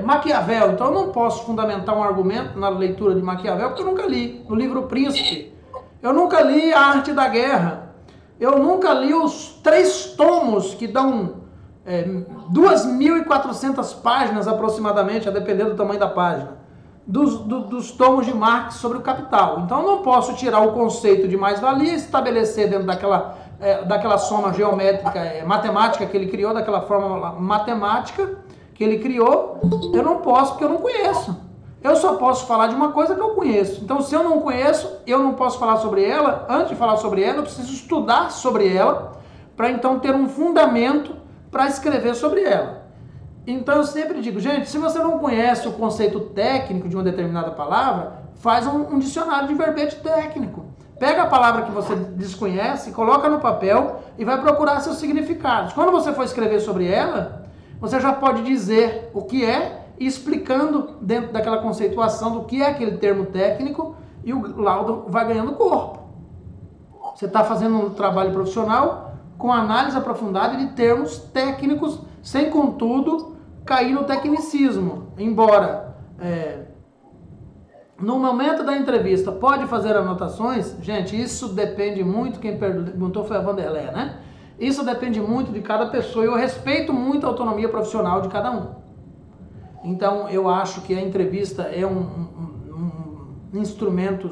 Maquiavel, então eu não posso fundamentar um argumento na leitura de Maquiavel, porque eu nunca li no livro Príncipe. Eu nunca li A Arte da Guerra. Eu nunca li os 3 tomos que dão 2.400 páginas aproximadamente, a depender do tamanho da página, dos tomos de Marx sobre o Capital. Então eu não posso tirar o conceito de mais-valia e estabelecer dentro daquela soma geométrica, matemática que ele criou, daquela fórmula matemática que ele criou. Eu não posso, porque eu não conheço. Eu só posso falar de uma coisa que eu conheço. Então, se eu não conheço, eu não posso falar sobre ela. Antes de falar sobre ela, eu preciso estudar sobre ela para então ter um fundamento para escrever sobre ela. Então, eu sempre digo, gente, se você não conhece o conceito técnico de uma determinada palavra, faz um dicionário de verbete técnico. Pega a palavra que você desconhece, coloca no papel e vai procurar seus significados. Quando você for escrever sobre ela, você já pode dizer o que é, e explicando dentro daquela conceituação do que é aquele termo técnico, e o laudo vai ganhando corpo. Você está fazendo um trabalho profissional com análise aprofundada de termos técnicos, sem, contudo, cair no tecnicismo. Embora, no momento da entrevista, pode fazer anotações, gente, isso depende muito, quem perguntou foi a Vanderlei, né? Isso depende muito de cada pessoa, e eu respeito muito a autonomia profissional de cada um. Então, eu acho que a entrevista é um instrumento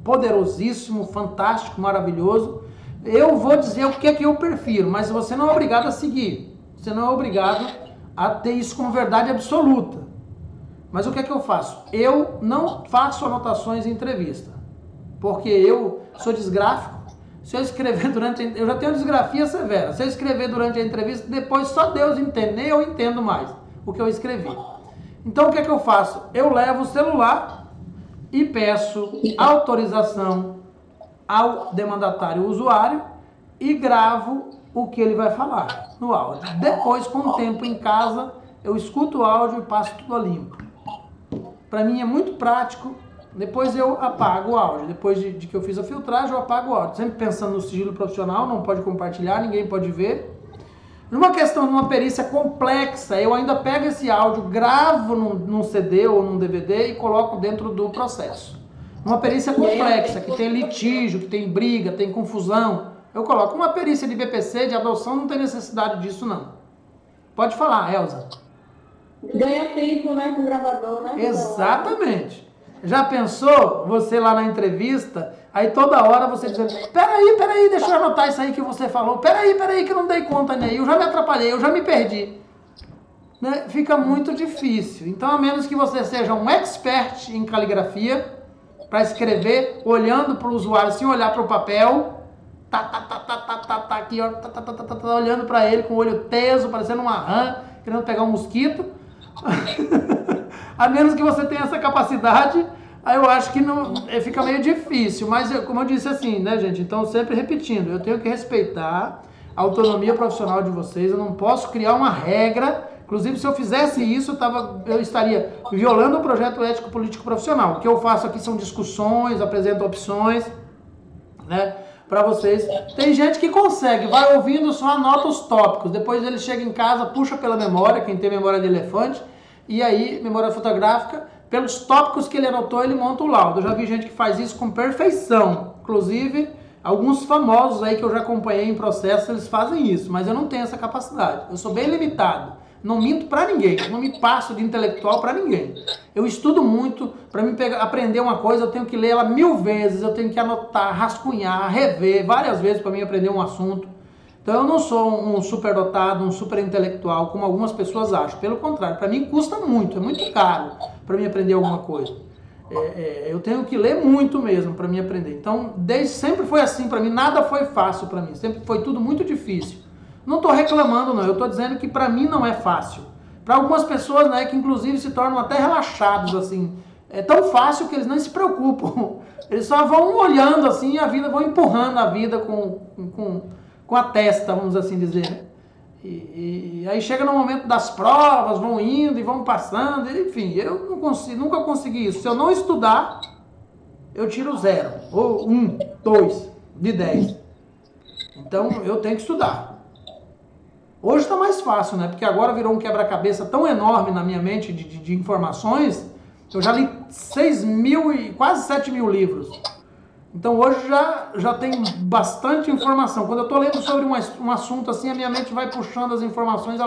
poderosíssimo, fantástico, maravilhoso. Eu vou dizer o que é que eu prefiro, mas você não é obrigado a seguir. Você não é obrigado a ter isso como verdade absoluta. Mas o que é que eu faço? Eu não faço anotações em entrevista, porque eu sou desgráfico. Se eu escrever eu já tenho disgrafia severa. Se eu escrever durante a entrevista, depois só Deus entende, nem eu entendo mais o que eu escrevi. Então o que é que eu faço? Eu levo o celular e peço autorização ao demandatário usuário e gravo o que ele vai falar no áudio. Depois, com o tempo em casa, eu escuto o áudio e passo tudo a limpo. Para mim é muito prático. Depois eu apago o áudio. Depois de que eu fiz a filtragem, eu apago o áudio. Sempre pensando no sigilo profissional, não pode compartilhar, ninguém pode ver. Numa questão de uma perícia complexa, eu ainda pego esse áudio, gravo num CD ou num DVD e coloco dentro do processo. Uma perícia complexa, que tem litígio, que tem briga, tem confusão, eu coloco. Uma perícia de BPC, de adoção, não tem necessidade disso, não. Pode falar, Elza. Ganha tempo, né, com o gravador, né? Exatamente. Já pensou, você lá na entrevista, aí toda hora você dizendo, peraí, deixa eu anotar isso aí que você falou, peraí, que eu não dei conta, né? Eu já me atrapalhei, eu já me perdi. Né? Fica muito difícil. Então, a menos que você seja um expert em caligrafia, para escrever, olhando para o usuário, sem olhar para o papel, aqui, ó, olhando para ele com o olho teso, parecendo uma rã, querendo pegar um mosquito. A menos que você tenha essa capacidade, aí eu acho que não, fica meio difícil. Mas, como eu disse assim, né, gente? Então, sempre repetindo, eu tenho que respeitar a autonomia profissional de vocês. Eu não posso criar uma regra. Inclusive, se eu fizesse isso, eu estaria violando o projeto ético político profissional. O que eu faço aqui são discussões, apresento opções, né, para vocês. Tem gente que consegue, vai ouvindo, só anota os tópicos. Depois ele chega em casa, puxa pela memória, quem tem memória de elefante, e aí, memória fotográfica, pelos tópicos que ele anotou, ele monta o laudo. Eu já vi gente que faz isso com perfeição. Inclusive, alguns famosos aí que eu já acompanhei em processo, eles fazem isso, mas eu não tenho essa capacidade. Eu sou bem limitado. Não minto pra ninguém, não me passo de intelectual pra ninguém. Eu estudo muito, pra mim aprender uma coisa, eu tenho que ler ela 1000 vezes, eu tenho que anotar, rascunhar, rever várias vezes pra mim aprender um assunto. Então eu não sou um superdotado, um super intelectual, como algumas pessoas acham. Pelo contrário, pra mim custa muito, é muito caro pra mim aprender alguma coisa. Eu tenho que ler muito mesmo pra mim aprender. Então, sempre foi assim pra mim, nada foi fácil pra mim, sempre foi tudo muito difícil. Não estou reclamando, não. Eu estou dizendo que para mim não é fácil. Para algumas pessoas, né, que inclusive se tornam até relaxados, assim. É tão fácil que eles nem se preocupam. Eles só vão olhando, assim, a vida, vão empurrando a vida com a testa, vamos assim dizer. E aí chega no momento das provas, vão indo e vão passando. Enfim, eu não consigo, nunca consegui isso. Se eu não estudar, eu tiro 0. Ou 1, 2, de 10. Então, eu tenho que estudar. Hoje está mais fácil, né? Porque agora virou um quebra-cabeça tão enorme na minha mente de informações. Eu já li 6.000 e quase 7.000 livros. Então hoje já tem bastante informação. Quando eu estou lendo sobre um assunto assim, a minha mente vai puxando as informações.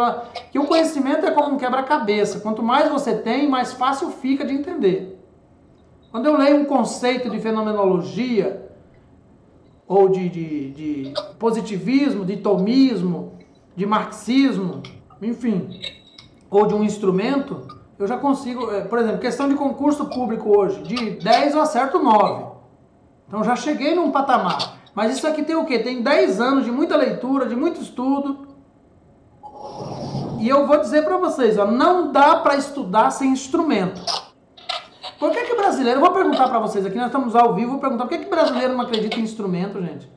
Que o conhecimento é como um quebra-cabeça. Quanto mais você tem, mais fácil fica de entender. Quando eu leio um conceito de fenomenologia, ou de positivismo, de tomismo, de marxismo, enfim, ou de um instrumento, eu já consigo, por exemplo, questão de concurso público hoje, de 10 eu acerto 9. Então já cheguei num patamar. Mas isso aqui tem o quê? Tem 10 anos de muita leitura, de muito estudo. E eu vou dizer para vocês, ó, não dá para estudar sem instrumento. Por que brasileiro, eu vou perguntar para vocês aqui, nós estamos ao vivo, vou perguntar, por que brasileiro não acredita em instrumento, gente?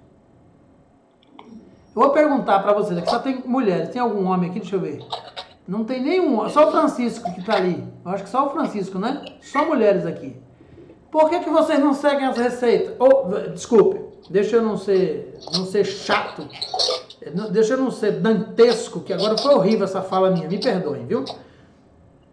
Eu vou perguntar pra vocês, aqui só tem mulheres, tem algum homem aqui? Deixa eu ver. Não tem nenhum, só o Francisco que tá ali. Eu acho que só o Francisco, né? Só mulheres aqui. Por que vocês não seguem as receitas? Desculpe, deixa eu não ser chato. Deixa eu não ser dantesco, que agora foi horrível essa fala minha, me perdoem, viu?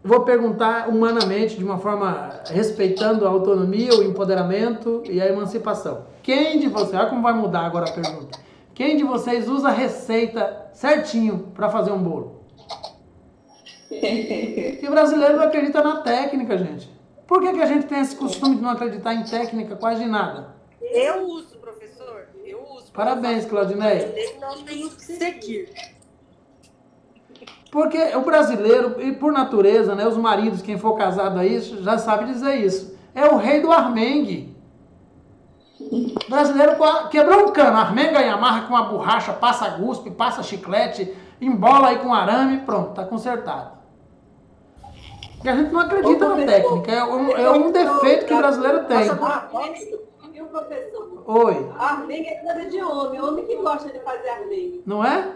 Vou perguntar humanamente, de uma forma respeitando a autonomia, o empoderamento e a emancipação. Quem de vocês, olha como vai mudar agora a pergunta. Quem de vocês usa a receita certinho para fazer um bolo? Porque brasileiro não acredita na técnica, gente. Por que a gente tem esse costume de não acreditar em técnica quase nada? Eu uso, professor. Eu uso. Parabéns, Claudineia. Não tenho que seguir. Porque o brasileiro, e por natureza, né, os maridos, quem for casado aí, já sabe dizer isso. É o rei do armengue. O brasileiro quebrou um cano, armenga e amarra com uma borracha, passa guspe, passa chiclete, embola aí com arame, pronto, tá consertado. E a gente não acredita na técnica, é um defeito que o brasileiro tem. Viu, professor? Oi. Armengue é coisa de homem que gosta de fazer armengue. Não é?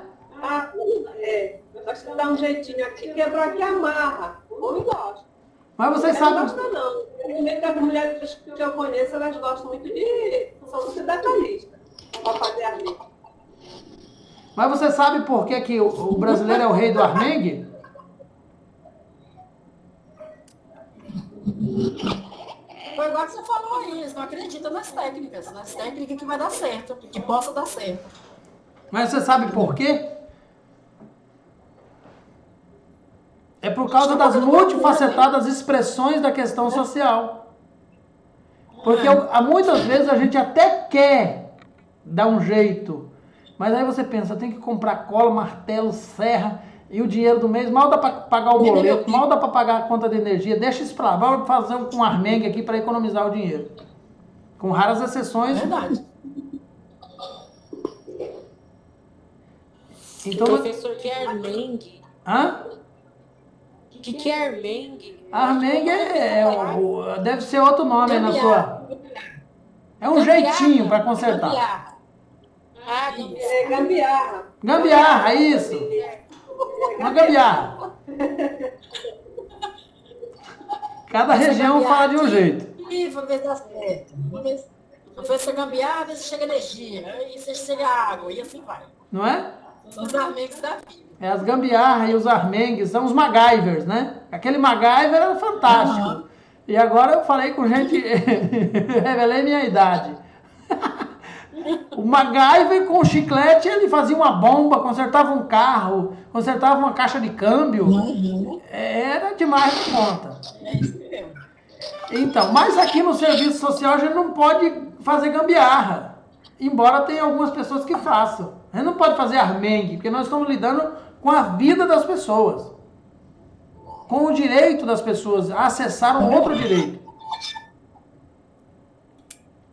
Acho que dá um jeitinho aqui, quebrou aqui, amarra. Homem gosta. Mas você Não sabe... gosta não. Primeiro que as mulheres que eu conheço, elas gostam muito de... São muito detalhistas para fazer armengue. Mas você sabe por que, que o brasileiro é o rei do armengue? Foi igual que você falou aí, eles não acreditam nas técnicas que vai dar certo, que possa dar certo. Mas você sabe por quê? É por causa das multifacetadas expressões da questão social. Porque muitas vezes a gente até quer dar um jeito, mas aí você pensa, tem que comprar cola, martelo, serra, e o dinheiro do mês mal dá para pagar o boleto, mal dá para pagar a conta de energia, deixa isso pra lá, vamos fazer um armengue aqui para economizar o dinheiro. Com raras exceções. Verdade. Então, Professor, que é armengue? hã? Que é armengue? Armengue deve ser outro nome aí na sua... É um jeitinho para consertar. Gambiarra. Ah, gambiarra. É gambiarra. Gambiarra, isso. Uma gambiarra. Cada região fala de um jeito. Ih, vou ver se dá certo. Vou ver se gambiarra, ver se chega energia, aí se chega água, e assim vai. Não é? Os amigos da vida. É as gambiarras e os armengues, são os MacGyvers, né? Aquele MacGyver era fantástico. E agora eu falei com gente, revelei minha idade. O MacGyver com o chiclete, ele fazia uma bomba, consertava um carro, consertava uma caixa de câmbio. Era demais de conta. É isso mesmo. Então, mas aqui no serviço social a gente não pode fazer gambiarra. Embora tenha algumas pessoas que façam. A gente não pode fazer armengue, porque nós estamos lidando com a vida das pessoas. Com o direito das pessoas a acessar um outro direito.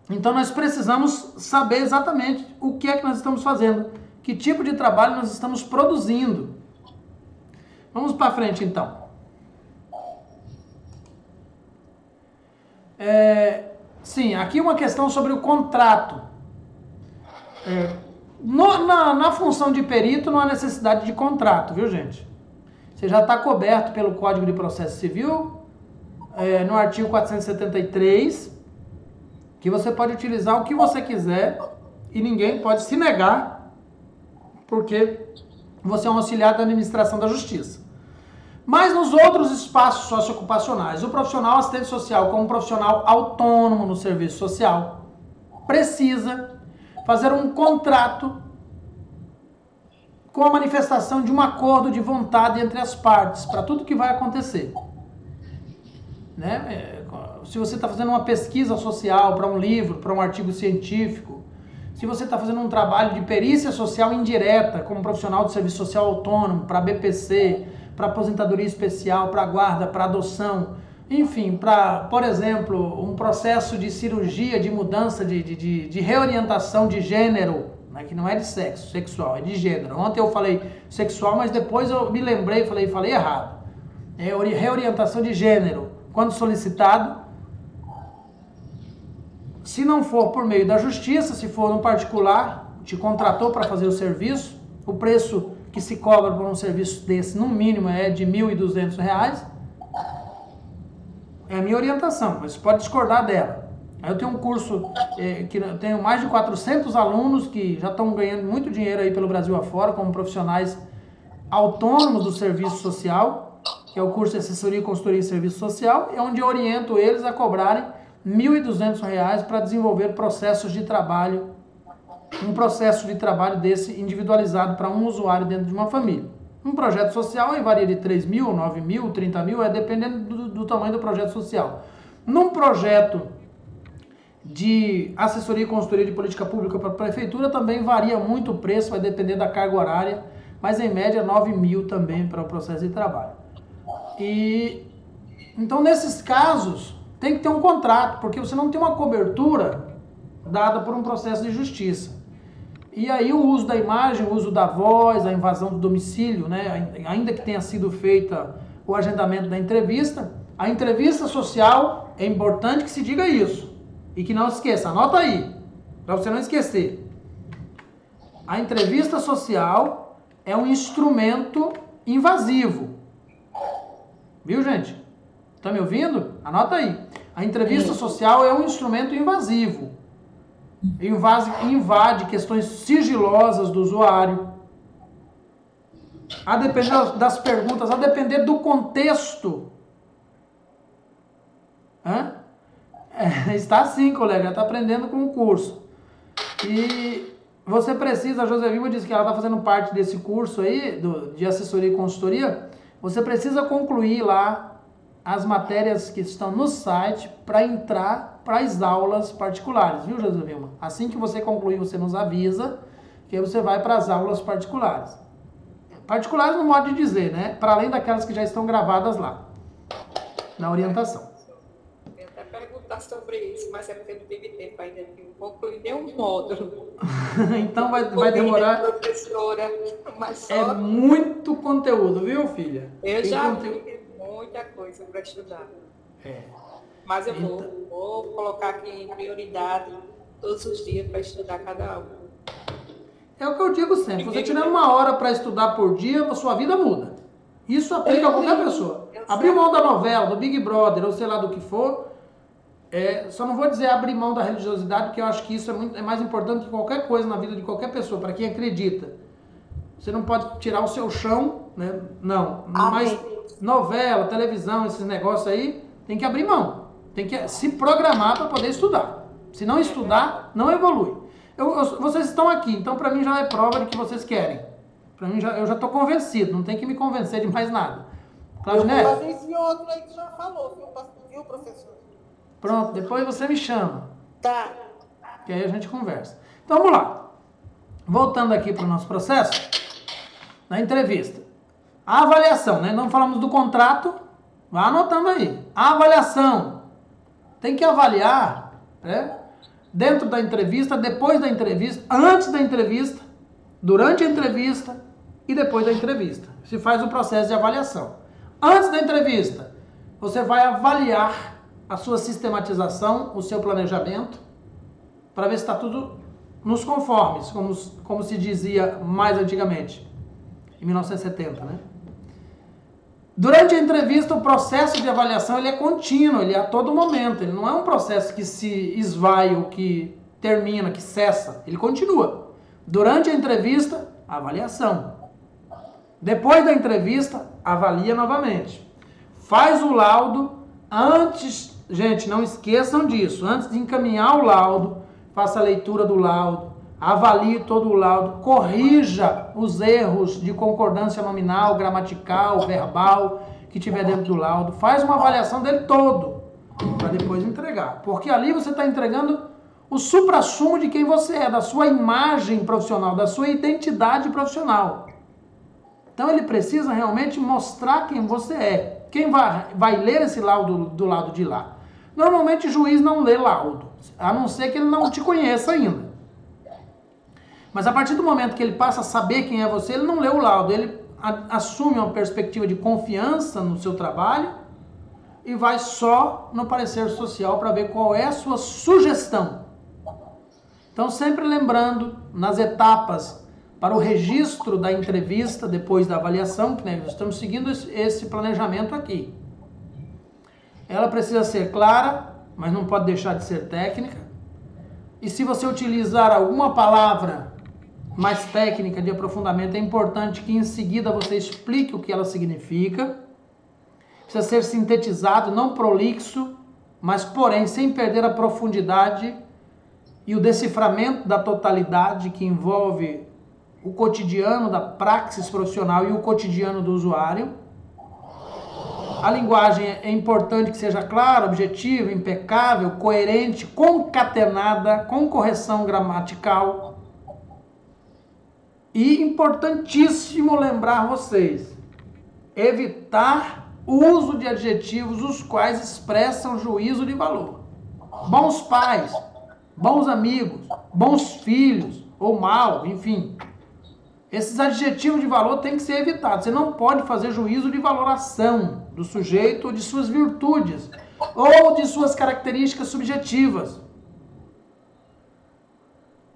Então nós precisamos saber exatamente o que é que nós estamos fazendo. Que tipo de trabalho nós estamos produzindo. Vamos para frente então. Sim, aqui uma questão sobre o contrato. Na função de perito não há necessidade de contrato, viu gente? Você já está coberto pelo Código de Processo Civil, no artigo 473, que você pode utilizar o que você quiser e ninguém pode se negar, porque você é um auxiliar da administração da justiça. Mas nos outros espaços socioocupacionais, o profissional assistente social, como profissional autônomo no serviço social, precisa fazer um contrato com a manifestação de um acordo de vontade entre as partes, para tudo que vai acontecer. Né? Se você está fazendo uma pesquisa social para um livro, para um artigo científico, se você está fazendo um trabalho de perícia social indireta, como profissional de serviço social autônomo, para BPC, para aposentadoria especial, para guarda, para adoção, enfim, para, por exemplo, um processo de cirurgia, de mudança, de reorientação de gênero, né, que não é de sexo, sexual, é de gênero. Ontem eu falei sexual, mas depois eu me lembrei e falei errado. É reorientação de gênero. Quando solicitado, se não for por meio da justiça, se for no particular, te contratou para fazer o serviço, o preço que se cobra por um serviço desse, no mínimo, é de R$ 1.200. É a minha orientação, mas você pode discordar dela. Aí eu tenho um curso que eu tenho mais de 400 alunos que já estão ganhando muito dinheiro aí pelo Brasil afora, como profissionais autônomos do serviço social, que é o curso de assessoria, consultoria e serviço social, é onde eu oriento eles a cobrarem R$ 1.200 para desenvolver processos de trabalho, um processo de trabalho desse individualizado para um usuário dentro de uma família. Um projeto social aí varia de 3 mil, 9 mil, 30 mil, dependendo do tamanho do projeto social. Num projeto de assessoria e consultoria de política pública para a prefeitura também varia muito o preço, vai depender da carga horária, mas em média 9 mil também para o processo de trabalho. Então nesses casos tem que ter um contrato, porque você não tem uma cobertura dada por um processo de justiça. E aí o uso da imagem, o uso da voz, a invasão do domicílio, né? Ainda que tenha sido feita o agendamento da entrevista, a entrevista social, é importante que se diga isso. E que não se esqueça, anota aí, para você não esquecer. A entrevista social é um instrumento invasivo. Viu, gente? Tá me ouvindo? Anota aí. A entrevista social é um instrumento invasivo. Invade questões sigilosas do usuário. A depender das perguntas, a depender do contexto. Está sim, colega, está aprendendo com o curso. E você precisa, a Josevilma disse que ela está fazendo parte desse curso aí, de assessoria e consultoria. Você precisa concluir lá as matérias que estão no site para entrar para as aulas particulares, viu, Josevilma? Assim que você concluir, você nos avisa, que aí você vai para as aulas particulares. Particulares no modo de dizer, né? Para além daquelas que já estão gravadas lá, na orientação. Eu ia até perguntar sobre isso, mas é porque não tive tempo ainda de concluir nenhum módulo. Então vai demorar. Professora, mas só... É muito conteúdo, viu, filha? Eu Tem já conteúdo. vi muita coisa para estudar. É. Mas eu vou colocar aqui em prioridade todos os dias para estudar cada aula. É o que eu digo sempre. Você tirando 1 hora para estudar por dia, a sua vida muda. Isso aplica a qualquer pessoa. Abrir mão da novela, do Big Brother, ou sei lá do que for. Só não vou dizer abrir mão da religiosidade, porque eu acho que isso é mais importante que qualquer coisa na vida de qualquer pessoa, para quem acredita. Você não pode tirar o seu chão, né? Não. Mas novela, televisão, esses negócios aí, tem que abrir mão. Tem que se programar para poder estudar. Se não estudar, não evolui. Vocês estão aqui, então para mim já é prova de que vocês querem. Para mim eu já estou convencido, não tem que me convencer de mais nada. Claudinete? Eu vou fazer esse outro aí que já falou, viu, professor? Pronto, depois você me chama. Tá. Que aí a gente conversa. Então vamos lá. Voltando aqui para o nosso processo, na entrevista. A avaliação, né? Não falamos do contrato, vá anotando aí. A avaliação. Tem que avaliar, né? Dentro da entrevista, depois da entrevista, antes da entrevista, durante a entrevista e depois da entrevista. Se faz o processo de avaliação. Antes da entrevista, você vai avaliar a sua sistematização, o seu planejamento, para ver se está tudo nos conformes, como se dizia mais antigamente, em 1970, né? Durante a entrevista, o processo de avaliação ele é contínuo, ele é a todo momento. Ele não é um processo que se esvai ou que termina, que cessa. Ele continua. Durante a entrevista, avaliação. Depois da entrevista, avalia novamente. Faz o laudo antes... Gente, não esqueçam disso. Antes de encaminhar o laudo, faça a leitura do laudo. Avalie todo o laudo, corrija os erros de concordância nominal, gramatical, verbal que tiver dentro do laudo. Faz uma avaliação dele todo para depois entregar. Porque ali você está entregando o suprassumo de quem você é, da sua imagem profissional, da sua identidade profissional. Então ele precisa realmente mostrar quem você é. Quem vai ler esse laudo do lado de lá? Normalmente o juiz não lê laudo, a não ser que ele não te conheça ainda. Mas a partir do momento que ele passa a saber quem é você, ele não lê o laudo, ele assume uma perspectiva de confiança no seu trabalho e vai só no parecer social para ver qual é a sua sugestão. Então, sempre lembrando, nas etapas para o registro da entrevista, depois da avaliação, que nós estamos seguindo esse planejamento aqui. Ela precisa ser clara, mas não pode deixar de ser técnica. E se você utilizar alguma palavra mais técnica de aprofundamento, é importante que em seguida você explique o que ela significa. Precisa ser sintetizado, não prolixo, mas porém sem perder a profundidade e o deciframento da totalidade que envolve o cotidiano da praxis profissional e o cotidiano do usuário. A linguagem é importante que seja clara, objetiva, impecável, coerente, concatenada, com correção gramatical. E importantíssimo lembrar vocês, evitar o uso de adjetivos os quais expressam juízo de valor. Bons pais, bons amigos, bons filhos, ou mal, enfim. Esses adjetivos de valor têm que ser evitados. Você não pode fazer juízo de valoração do sujeito ou de suas virtudes, ou de suas características subjetivas.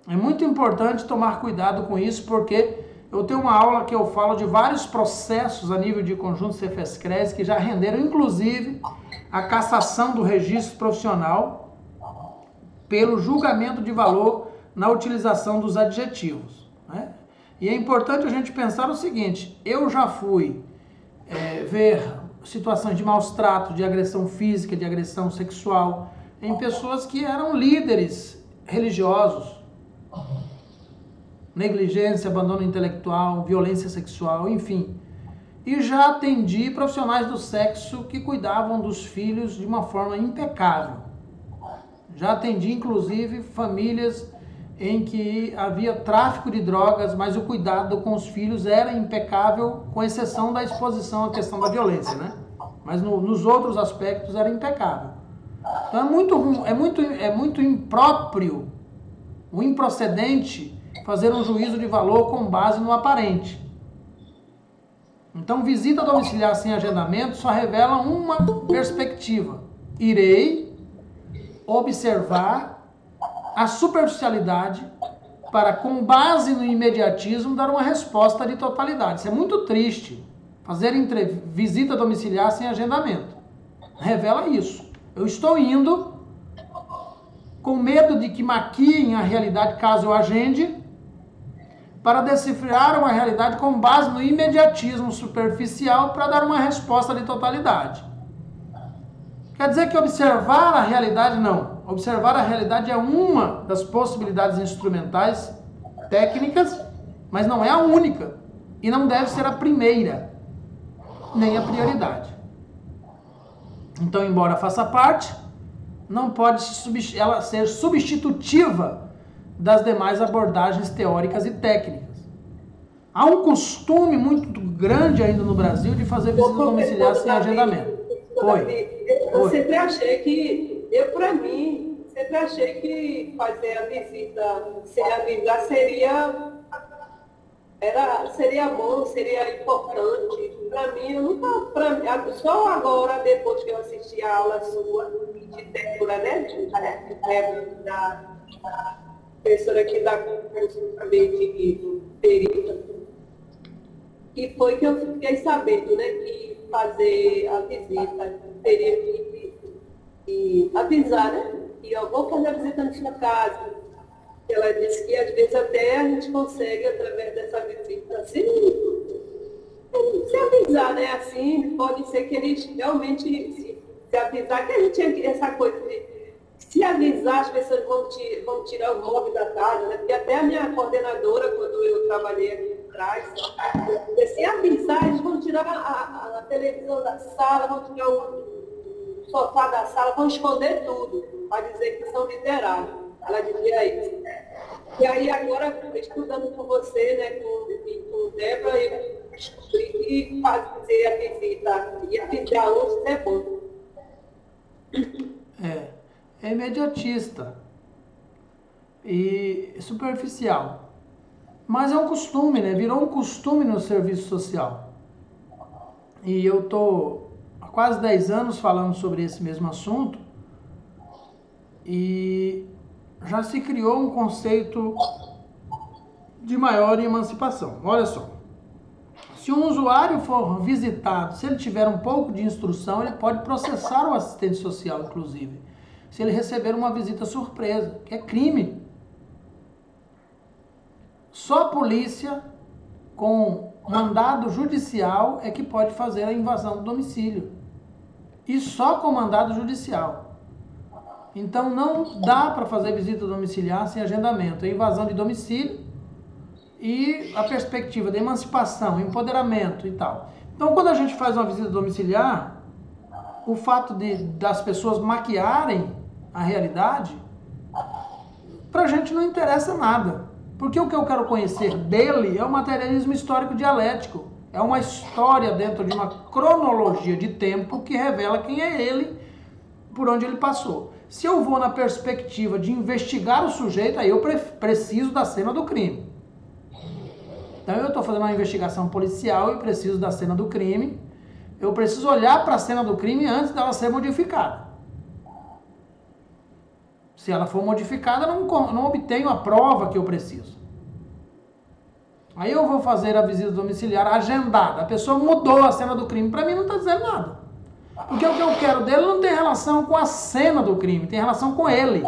É muito importante tomar cuidado com isso, porque eu tenho uma aula que eu falo de vários processos a nível de conjunto Cefes-Cres que já renderam, inclusive, a cassação do registro profissional pelo julgamento de valor na utilização dos adjetivos, né? E é importante a gente pensar o seguinte: eu já fui ver situações de maus tratos, de agressão física, de agressão sexual, em pessoas que eram líderes religiosos, negligência, abandono intelectual, violência sexual, enfim. E já atendi profissionais do sexo que cuidavam dos filhos de uma forma impecável. Já atendi, inclusive, famílias em que havia tráfico de drogas, mas o cuidado com os filhos era impecável, com exceção da exposição à questão da violência, né? Mas nos outros aspectos era impecável. Então é muito impróprio, o improcedente, fazer um juízo de valor com base no aparente. Então, visita domiciliar sem agendamento só revela uma perspectiva. Irei observar a superficialidade para, com base no imediatismo, dar uma resposta de totalidade. Isso é muito triste. Fazer visita domiciliar sem agendamento revela isso. Eu estou indo com medo de que maquiem a realidade caso eu agende, para decifrar uma realidade com base no imediatismo superficial para dar uma resposta de totalidade. Quer dizer que observar a realidade não. Observar a realidade é uma das possibilidades instrumentais técnicas, mas não é a única. E não deve ser a primeira, nem a prioridade. Então, embora faça parte, não pode ela ser substitutiva das demais abordagens teóricas e técnicas. Há um costume muito grande ainda no Brasil de fazer visita domiciliar sem agendamento. Eu sempre achei que, sempre achei que fazer a visita sem avisar seria bom, seria importante. Para mim, só agora, depois que eu assisti a aula sua de textura, né? Da professora aqui da curso também de perita, e foi que eu fiquei sabendo, né, que fazer a visita teria que avisar, né? E eu vou fazer a visita na sua casa. Ela disse que às vezes até a gente consegue, através dessa visita, assim, se avisar, né? Assim, pode ser que eles realmente se avisar, que a gente tinha essa coisa de se avisar, as pessoas vão tirar o móvel da casa, né? Porque até a minha coordenadora, quando eu trabalhei aqui atrás, se avisar, eles vão tirar a televisão da sala, vão tirar o sofá da sala, vão esconder tudo, para dizer que são literários. Ela dizia isso. E aí agora, estudando com você, né, com Débora, eu descobri que fazer a visita e avisar antes é bom. É imediatista e superficial. Mas é um costume, né? Virou um costume no serviço social. E eu estou há quase 10 anos falando sobre esse mesmo assunto e já se criou um conceito de maior emancipação. Olha só, se um usuário for visitado, se ele tiver um pouco de instrução, ele pode processar o assistente social, inclusive, se ele receber uma visita surpresa, que é crime. Só a polícia, com mandado judicial, é que pode fazer a invasão do domicílio. E só com mandado judicial. Então não dá para fazer visita domiciliar sem agendamento. É invasão de domicílio e a perspectiva de emancipação, empoderamento e tal. Então quando a gente faz uma visita domiciliar, o fato das pessoas maquiarem a realidade, para a gente não interessa nada. Porque o que eu quero conhecer dele é o materialismo histórico dialético. É uma história dentro de uma cronologia de tempo que revela quem é ele, por onde ele passou. Se eu vou na perspectiva de investigar o sujeito, aí eu preciso da cena do crime. Então eu estou fazendo uma investigação policial e preciso da cena do crime. Eu preciso olhar para a cena do crime antes dela ser modificada. Se ela for modificada, não obtenho a prova que eu preciso. Aí eu vou fazer a visita domiciliar agendada. A pessoa mudou a cena do crime. Para mim não está dizendo nada. Porque o que eu quero dele não tem relação com a cena do crime, tem relação com ele.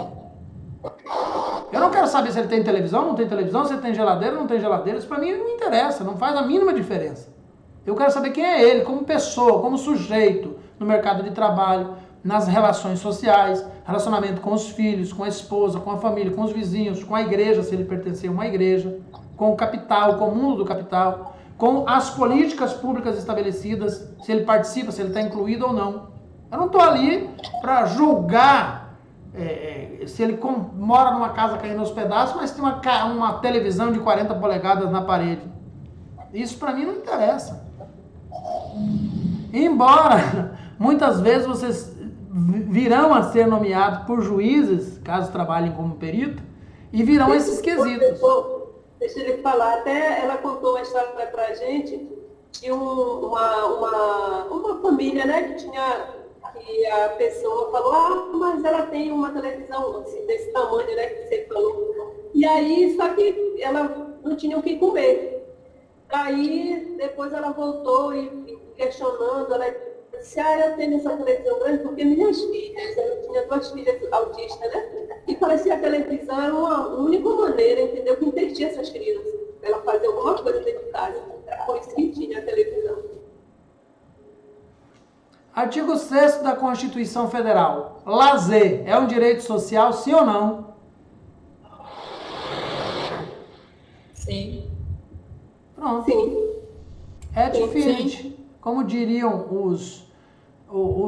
Eu não quero saber se ele tem televisão, não tem televisão, se ele tem geladeira, não tem geladeira. Isso pra mim não me interessa, não faz a mínima diferença. Eu quero saber quem é ele, como pessoa, como sujeito no mercado de trabalho, nas relações sociais, relacionamento com os filhos, com a esposa, com a família, com os vizinhos, com a igreja, se ele pertencer a uma igreja, com o capital, com o mundo do capital, com as políticas públicas estabelecidas, se ele participa, se ele está incluído ou não. Eu não estou ali para julgar se ele mora numa casa caindo aos pedaços, mas tem uma televisão de 40 polegadas na parede. Isso para mim não interessa. Embora muitas vezes vocês virão a ser nomeados por juízes, caso trabalhem como perito, e virão esses quesitos. Deixa ele falar, até ela contou uma história pra gente de uma família, né, que a pessoa falou, mas ela tem uma televisão assim, desse tamanho, né, que você falou. E aí, só que ela não tinha o que comer. Aí, depois ela voltou e questionando, ela disse, eu tenho essa televisão grande porque minhas filhas, eu tinha 2 filhas autistas, né? E parecia que a televisão era uma única maneira, entendeu? Que entretinha essas crianças. Ela fazia alguma coisa dentro de casa. Por isso que tinha a televisão. Artigo 6º da Constituição Federal. Lazer é um direito social, sim ou não? Sim. Pronto. Sim. Et finit. Como diriam os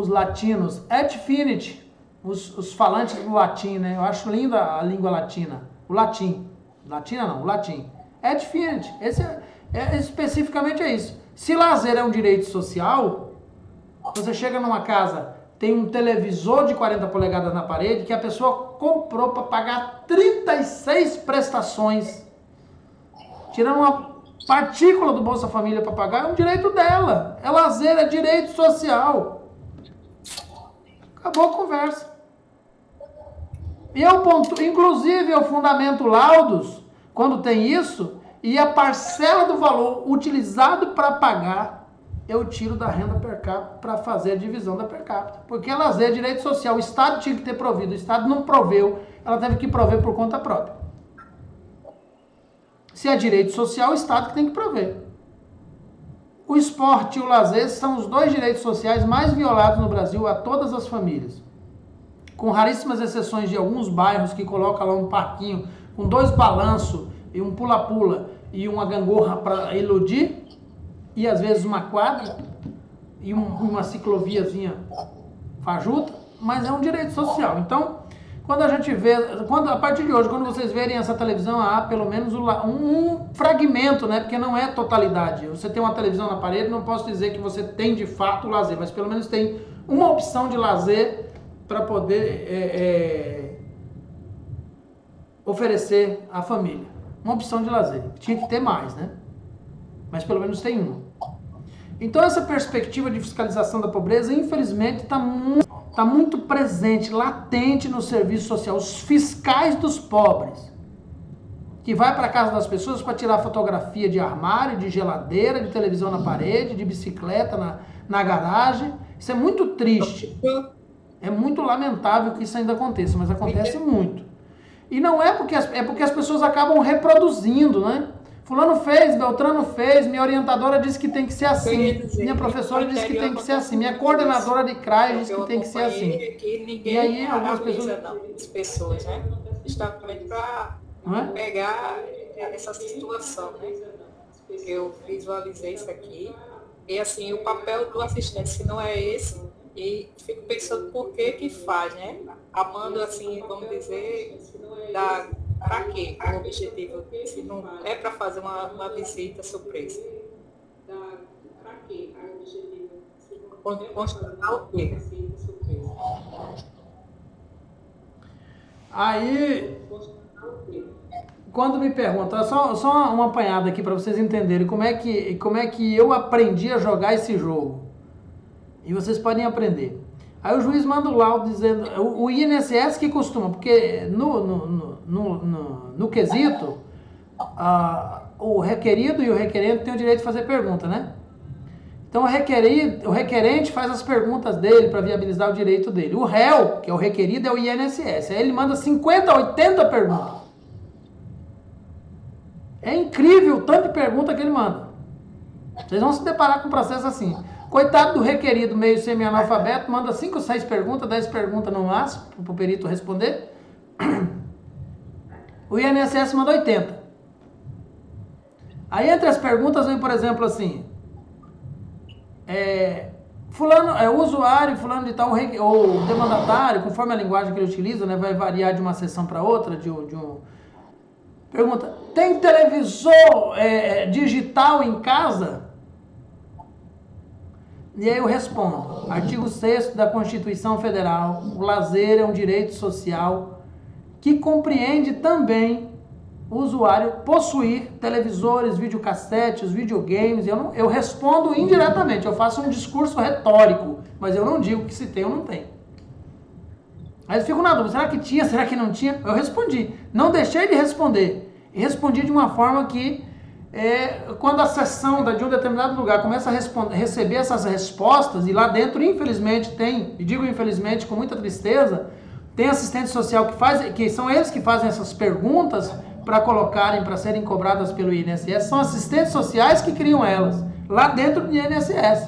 latinos, et finit. Os falantes do latim, né? Eu acho linda a língua latina. O latim. Latina não, o latim. Et finit. Especificamente é isso. Se lazer é um direito social, você chega numa casa, tem um televisor de 40 polegadas na parede que a pessoa comprou para pagar 36 prestações, tirando uma partícula do Bolsa Família para pagar, é um direito dela. É lazer, é direito social. Acabou a conversa. E eu inclusive eu fundamento laudos quando tem isso, e a parcela do valor utilizado para pagar, eu tiro da renda per capita para fazer a divisão da per capita. Porque lazer é direito social. O Estado tinha que ter provido. O Estado não proveu. Ela teve que prover por conta própria. Se é direito social, o Estado que tem que prover. O esporte e o lazer são os 2 direitos sociais mais violados no Brasil a todas as famílias. Com raríssimas exceções de alguns bairros que colocam lá um parquinho com 2 balanços e um pula-pula e uma gangorra para iludir, e às vezes uma quadra e uma cicloviazinha fajuta, mas é um direito social. Então, quando a gente vê, a partir de hoje, quando vocês verem essa televisão, há pelo menos um fragmento, né? Porque não é totalidade. Você tem uma televisão na parede, não posso dizer que você tem de fato o lazer, mas pelo menos tem uma opção de lazer para poder oferecer à família. Uma opção de lazer. Tinha que ter mais, né? Mas pelo menos tem uma. Então essa perspectiva de fiscalização da pobreza, infelizmente, está muito presente, latente no serviço social. Os fiscais dos pobres, que vai para a casa das pessoas para tirar fotografia de armário, de geladeira, de televisão na parede, de bicicleta na garagem. Isso é muito triste. É muito lamentável que isso ainda aconteça, mas acontece muito. E não é porque as pessoas acabam reproduzindo, né? Fulano fez, Beltrano fez, minha orientadora disse que tem que ser assim, minha professora disse que tem que ser assim, minha coordenadora de CRAE disse que tem que ser assim. E aí algumas pessoas, né? Justamente para pegar essa situação, né? Eu visualizei isso aqui, e assim, o papel do assistente, se não é esse, e fico pensando por que faz, né? Amando, assim, vamos dizer, para quê? O objetivo, se não é para fazer uma visita surpresa. Para quê? O objetivo, constatar o quê? Aí, quando me perguntam, só uma apanhada aqui para vocês entenderem como é que eu aprendi a jogar esse jogo. E vocês podem aprender. Aí o juiz manda o laudo dizendo, o INSS que costuma, porque no quesito, o requerido e o requerente têm o direito de fazer pergunta, né? Então, o requerente faz as perguntas dele para viabilizar o direito dele. O réu, que é o requerido, é o INSS. Aí ele manda 50, 80 perguntas. É incrível o tanto de pergunta que ele manda. Vocês vão se deparar com um processo assim. Coitado do requerido meio semi-analfabeto, manda 5, 6 perguntas, 10 perguntas no máximo, para o perito responder. O INSS manda 80. Aí entre as perguntas vem, por exemplo, assim... fulano, o usuário, fulano de tal, ou o demandatário, conforme a linguagem que ele utiliza, né, vai variar de uma sessão para outra, Pergunta, tem televisor digital em casa? E aí eu respondo, artigo 6º da Constituição Federal, o lazer é um direito social que compreende também o usuário possuir televisores, videocassetes, videogames. Eu respondo indiretamente, eu faço um discurso retórico, mas eu não digo que se tem ou não tem. Aí eu fico na dúvida, será que tinha, será que não tinha? Eu respondi, não deixei de responder. E respondi de uma forma que, quando a sessão de um determinado lugar começa a receber essas respostas, e lá dentro, infelizmente, tem, e digo infelizmente com muita tristeza, tem assistente social que são eles que fazem essas perguntas para colocarem, para serem cobradas pelo INSS, são assistentes sociais que criam elas, lá dentro do INSS.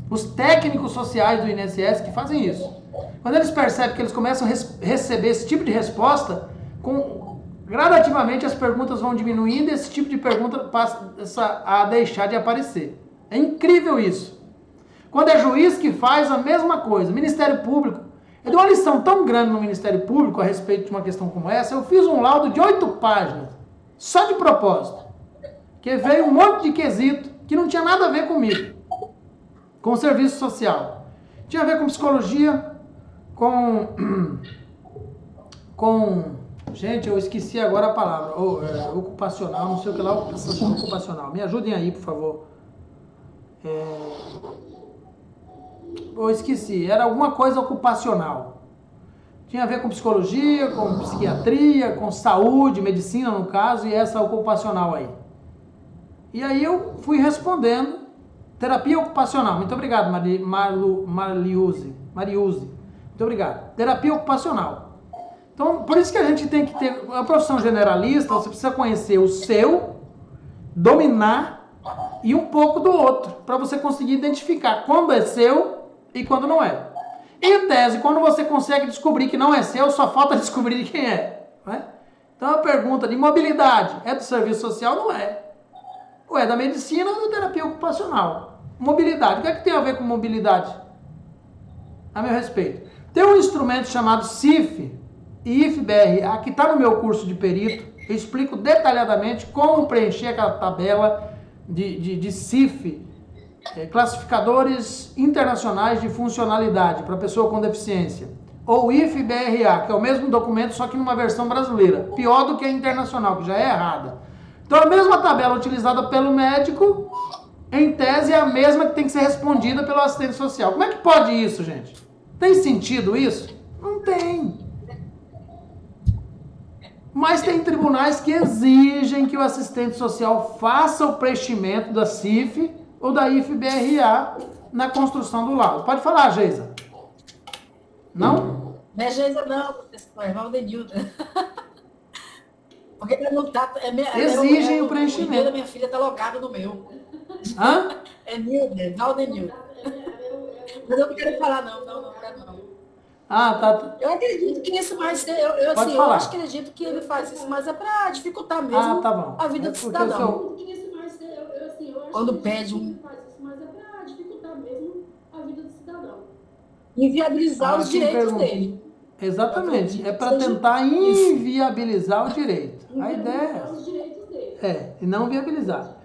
Os técnicos sociais do INSS que fazem isso. Quando eles percebem que eles começam a receber esse tipo de resposta, gradativamente as perguntas vão diminuindo e esse tipo de pergunta passa a deixar de aparecer. É incrível isso. Quando é juiz que faz a mesma coisa, Ministério Público, eu dei uma lição tão grande no Ministério Público a respeito de uma questão como essa, eu fiz um laudo de 8 páginas, só de propósito, que veio um monte de quesito que não tinha nada a ver comigo, com o serviço social. Tinha a ver com psicologia, gente, eu esqueci agora a palavra, ocupacional, não sei o que lá, ocupacional. Me ajudem aí, por favor. Eu esqueci, era alguma coisa ocupacional. Tinha a ver com psicologia, com psiquiatria, com saúde, medicina no caso, e essa ocupacional aí. E aí eu fui respondendo, terapia ocupacional, muito obrigado, Mariuse, muito obrigado. Terapia ocupacional. Então, por isso que a gente tem que ter a profissão generalista, você precisa conhecer o seu, dominar e um pouco do outro, para você conseguir identificar quando é seu e quando não é. Em tese, quando você consegue descobrir que não é seu, só falta descobrir de quem é. Né? Então, a pergunta de mobilidade é do serviço social? Não é. Ou é da medicina ou da terapia ocupacional. Mobilidade, o que é que tem a ver com mobilidade? A meu respeito. Tem um instrumento chamado CIF e IFBRA, que está no meu curso de perito. Eu explico detalhadamente como preencher aquela tabela de CIF, classificadores internacionais de funcionalidade para pessoa com deficiência. Ou IFBRA, que é o mesmo documento, só que numa versão brasileira. Pior do que a internacional, que já é errada. Então a mesma tabela utilizada pelo médico, em tese, é a mesma que tem que ser respondida pelo assistente social. Como é que pode isso, gente? Tem sentido isso? Não tem. Mas tem tribunais que exigem que o assistente social faça o preenchimento da CIF ou da IFBRA na construção do laudo. Pode falar, Geisa. Não? Não é Geisa não, professor, é Valdenilda. Porque não tá, exigem o preenchimento. A minha filha está logada no meu. Hã? É Nilda, Valdenilda. Mas eu não quero falar não quero não. Ah, tá. Eu acredito que isso mais... Eu acredito que ele faz isso, mas é para dificultar mesmo tá bom. a vida do cidadão. Quando pede um... Inviabilizar os direitos dele. Exatamente. É para tentar inviabilizar o direito. A ideia e não viabilizar.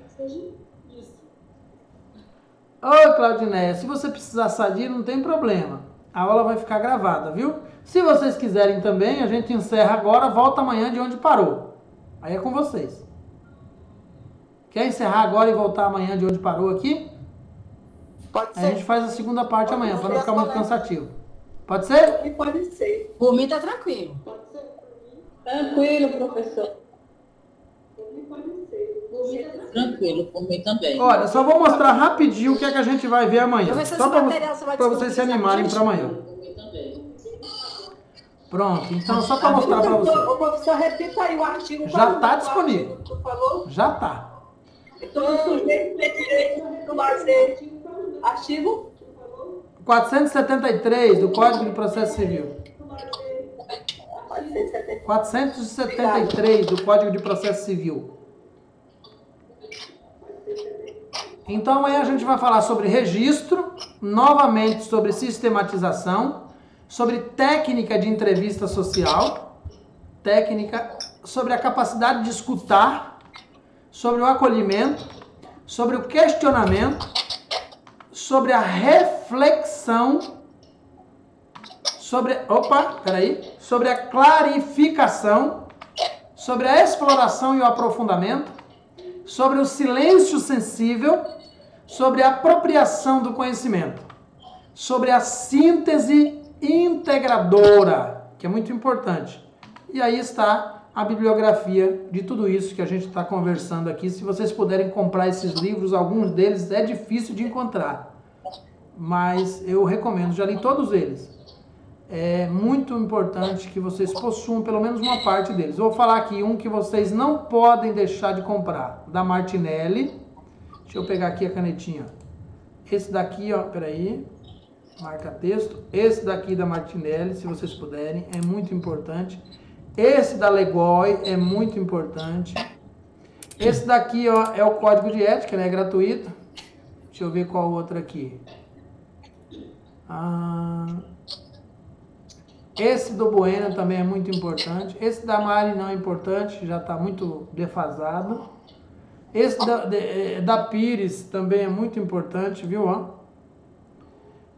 Ô, Claudinéia, se você precisar sair, não tem problema. A aula vai ficar gravada, viu? Se vocês quiserem também, a gente encerra agora, volta amanhã de onde parou. Aí é com vocês. Quer encerrar agora e voltar amanhã de onde parou aqui? Pode ser. A gente faz a segunda parte amanhã, para não ficar muito cansativo. Pode ser? Pode ser. Por mim tá tranquilo. Tranquilo, professor. Pode ser. Tranquilo, por mim também. Olha, só vou mostrar rapidinho o que é que a gente vai ver amanhã. Só para vocês se animarem para amanhã. Pronto, então só para mostrar para vocês. O professor, repita aí o artigo. Já está disponível. Tu falou? Já está. Todo sujeito tem direito do lazer. Artigo 473 do Código de Processo Civil. 473 do Código de Processo Civil. Então amanhã a gente vai falar sobre registro, novamente sobre sistematização, sobre técnica de entrevista social, técnica sobre a capacidade de escutar, sobre o acolhimento, sobre o questionamento, sobre a reflexão, sobre a clarificação, sobre a exploração e o aprofundamento, sobre o silêncio sensível, sobre a apropriação do conhecimento, sobre a síntese integradora, que é muito importante. E aí está a bibliografia de tudo isso que a gente está conversando aqui. Se vocês puderem comprar esses livros, alguns deles é difícil de encontrar, mas eu recomendo, já li todos eles. É muito importante que vocês possuam pelo menos uma parte deles. Vou falar aqui um que vocês não podem deixar de comprar, da Martinelli. Deixa eu pegar aqui a canetinha. Esse daqui, ó, peraí, marca texto. Esse daqui da Martinelli, se vocês puderem, é muito importante. Esse da Legoi é muito importante. Esse daqui, ó, é o Código de Ética, né? É gratuito. Deixa eu ver qual outro aqui. Esse do Bueno também é muito importante. Esse da Mari não é importante, já está muito defasado. Esse da Pires também é muito importante, viu?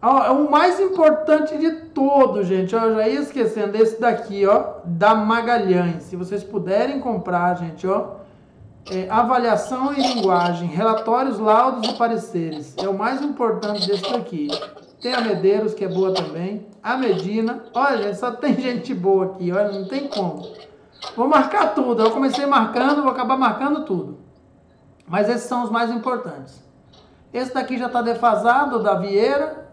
É o mais importante de todos, gente. Eu já ia esquecendo. Esse daqui, ó, da Magalhães. Se vocês puderem comprar, gente, ó. Avaliação e linguagem, relatórios, laudos e pareceres. É o mais importante desse daqui. Tem a Medeiros, que é boa também. A Medina. Olha, gente, só tem gente boa aqui. Olha, não tem como. Vou marcar tudo. Eu comecei marcando, vou acabar marcando tudo. Mas esses são os mais importantes. Esse daqui já está defasado, da Vieira.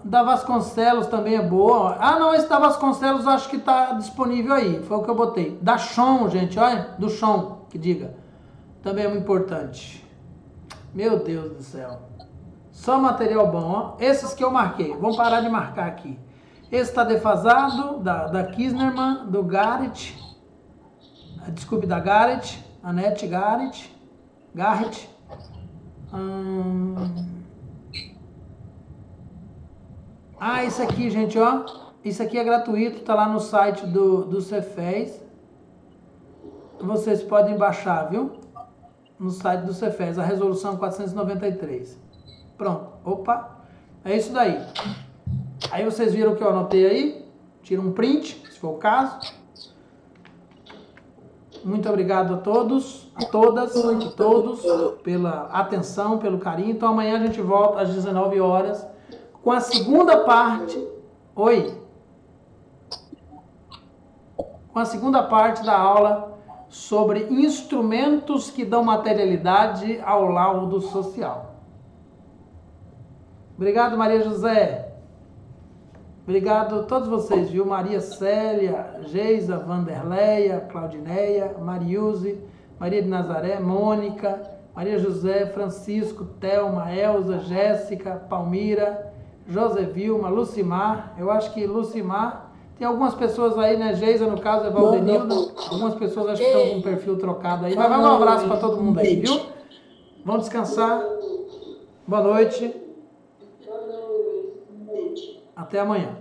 Da Vasconcelos também é boa. Não, esse da Vasconcelos eu acho que está disponível aí. Foi o que eu botei. Da Chon, gente, olha. Do Chon, que diga. Também é muito importante. Meu Deus do céu. Só material bom, ó. Esses que eu marquei. Vamos parar de marcar aqui. Esse está defasado, da Kisnerman, do Garrett. Desculpe, da Garrett. Anete Garrett. Isso aqui, gente, ó. Isso aqui é gratuito, tá lá no site do Cefez. Vocês podem baixar, viu? No site do Cefez, a resolução 493. Pronto. Opa. É isso daí. Aí vocês viram o que eu anotei aí? Tira um print, se for o caso. Muito obrigado a todos, a todas, a todos pela atenção, pelo carinho. Então amanhã a gente volta às 19 horas com a segunda parte. Com a segunda parte da aula sobre instrumentos que dão materialidade ao laudo social. Obrigado, Maria José. Obrigado a todos vocês, viu? Maria Célia, Geisa, Vanderleia, Claudineia, Mariuse, Maria de Nazaré, Mônica, Maria José, Francisco, Thelma, Elza, Jéssica, Palmira, José Vilma, Lucimar. Eu acho que Lucimar... Tem algumas pessoas aí, né? Geisa, no caso, é Valdenilda. Algumas pessoas acho que estão com um perfil trocado aí. Mas vai um abraço para todo mundo aí, viu? Vão descansar. Boa noite. Até amanhã.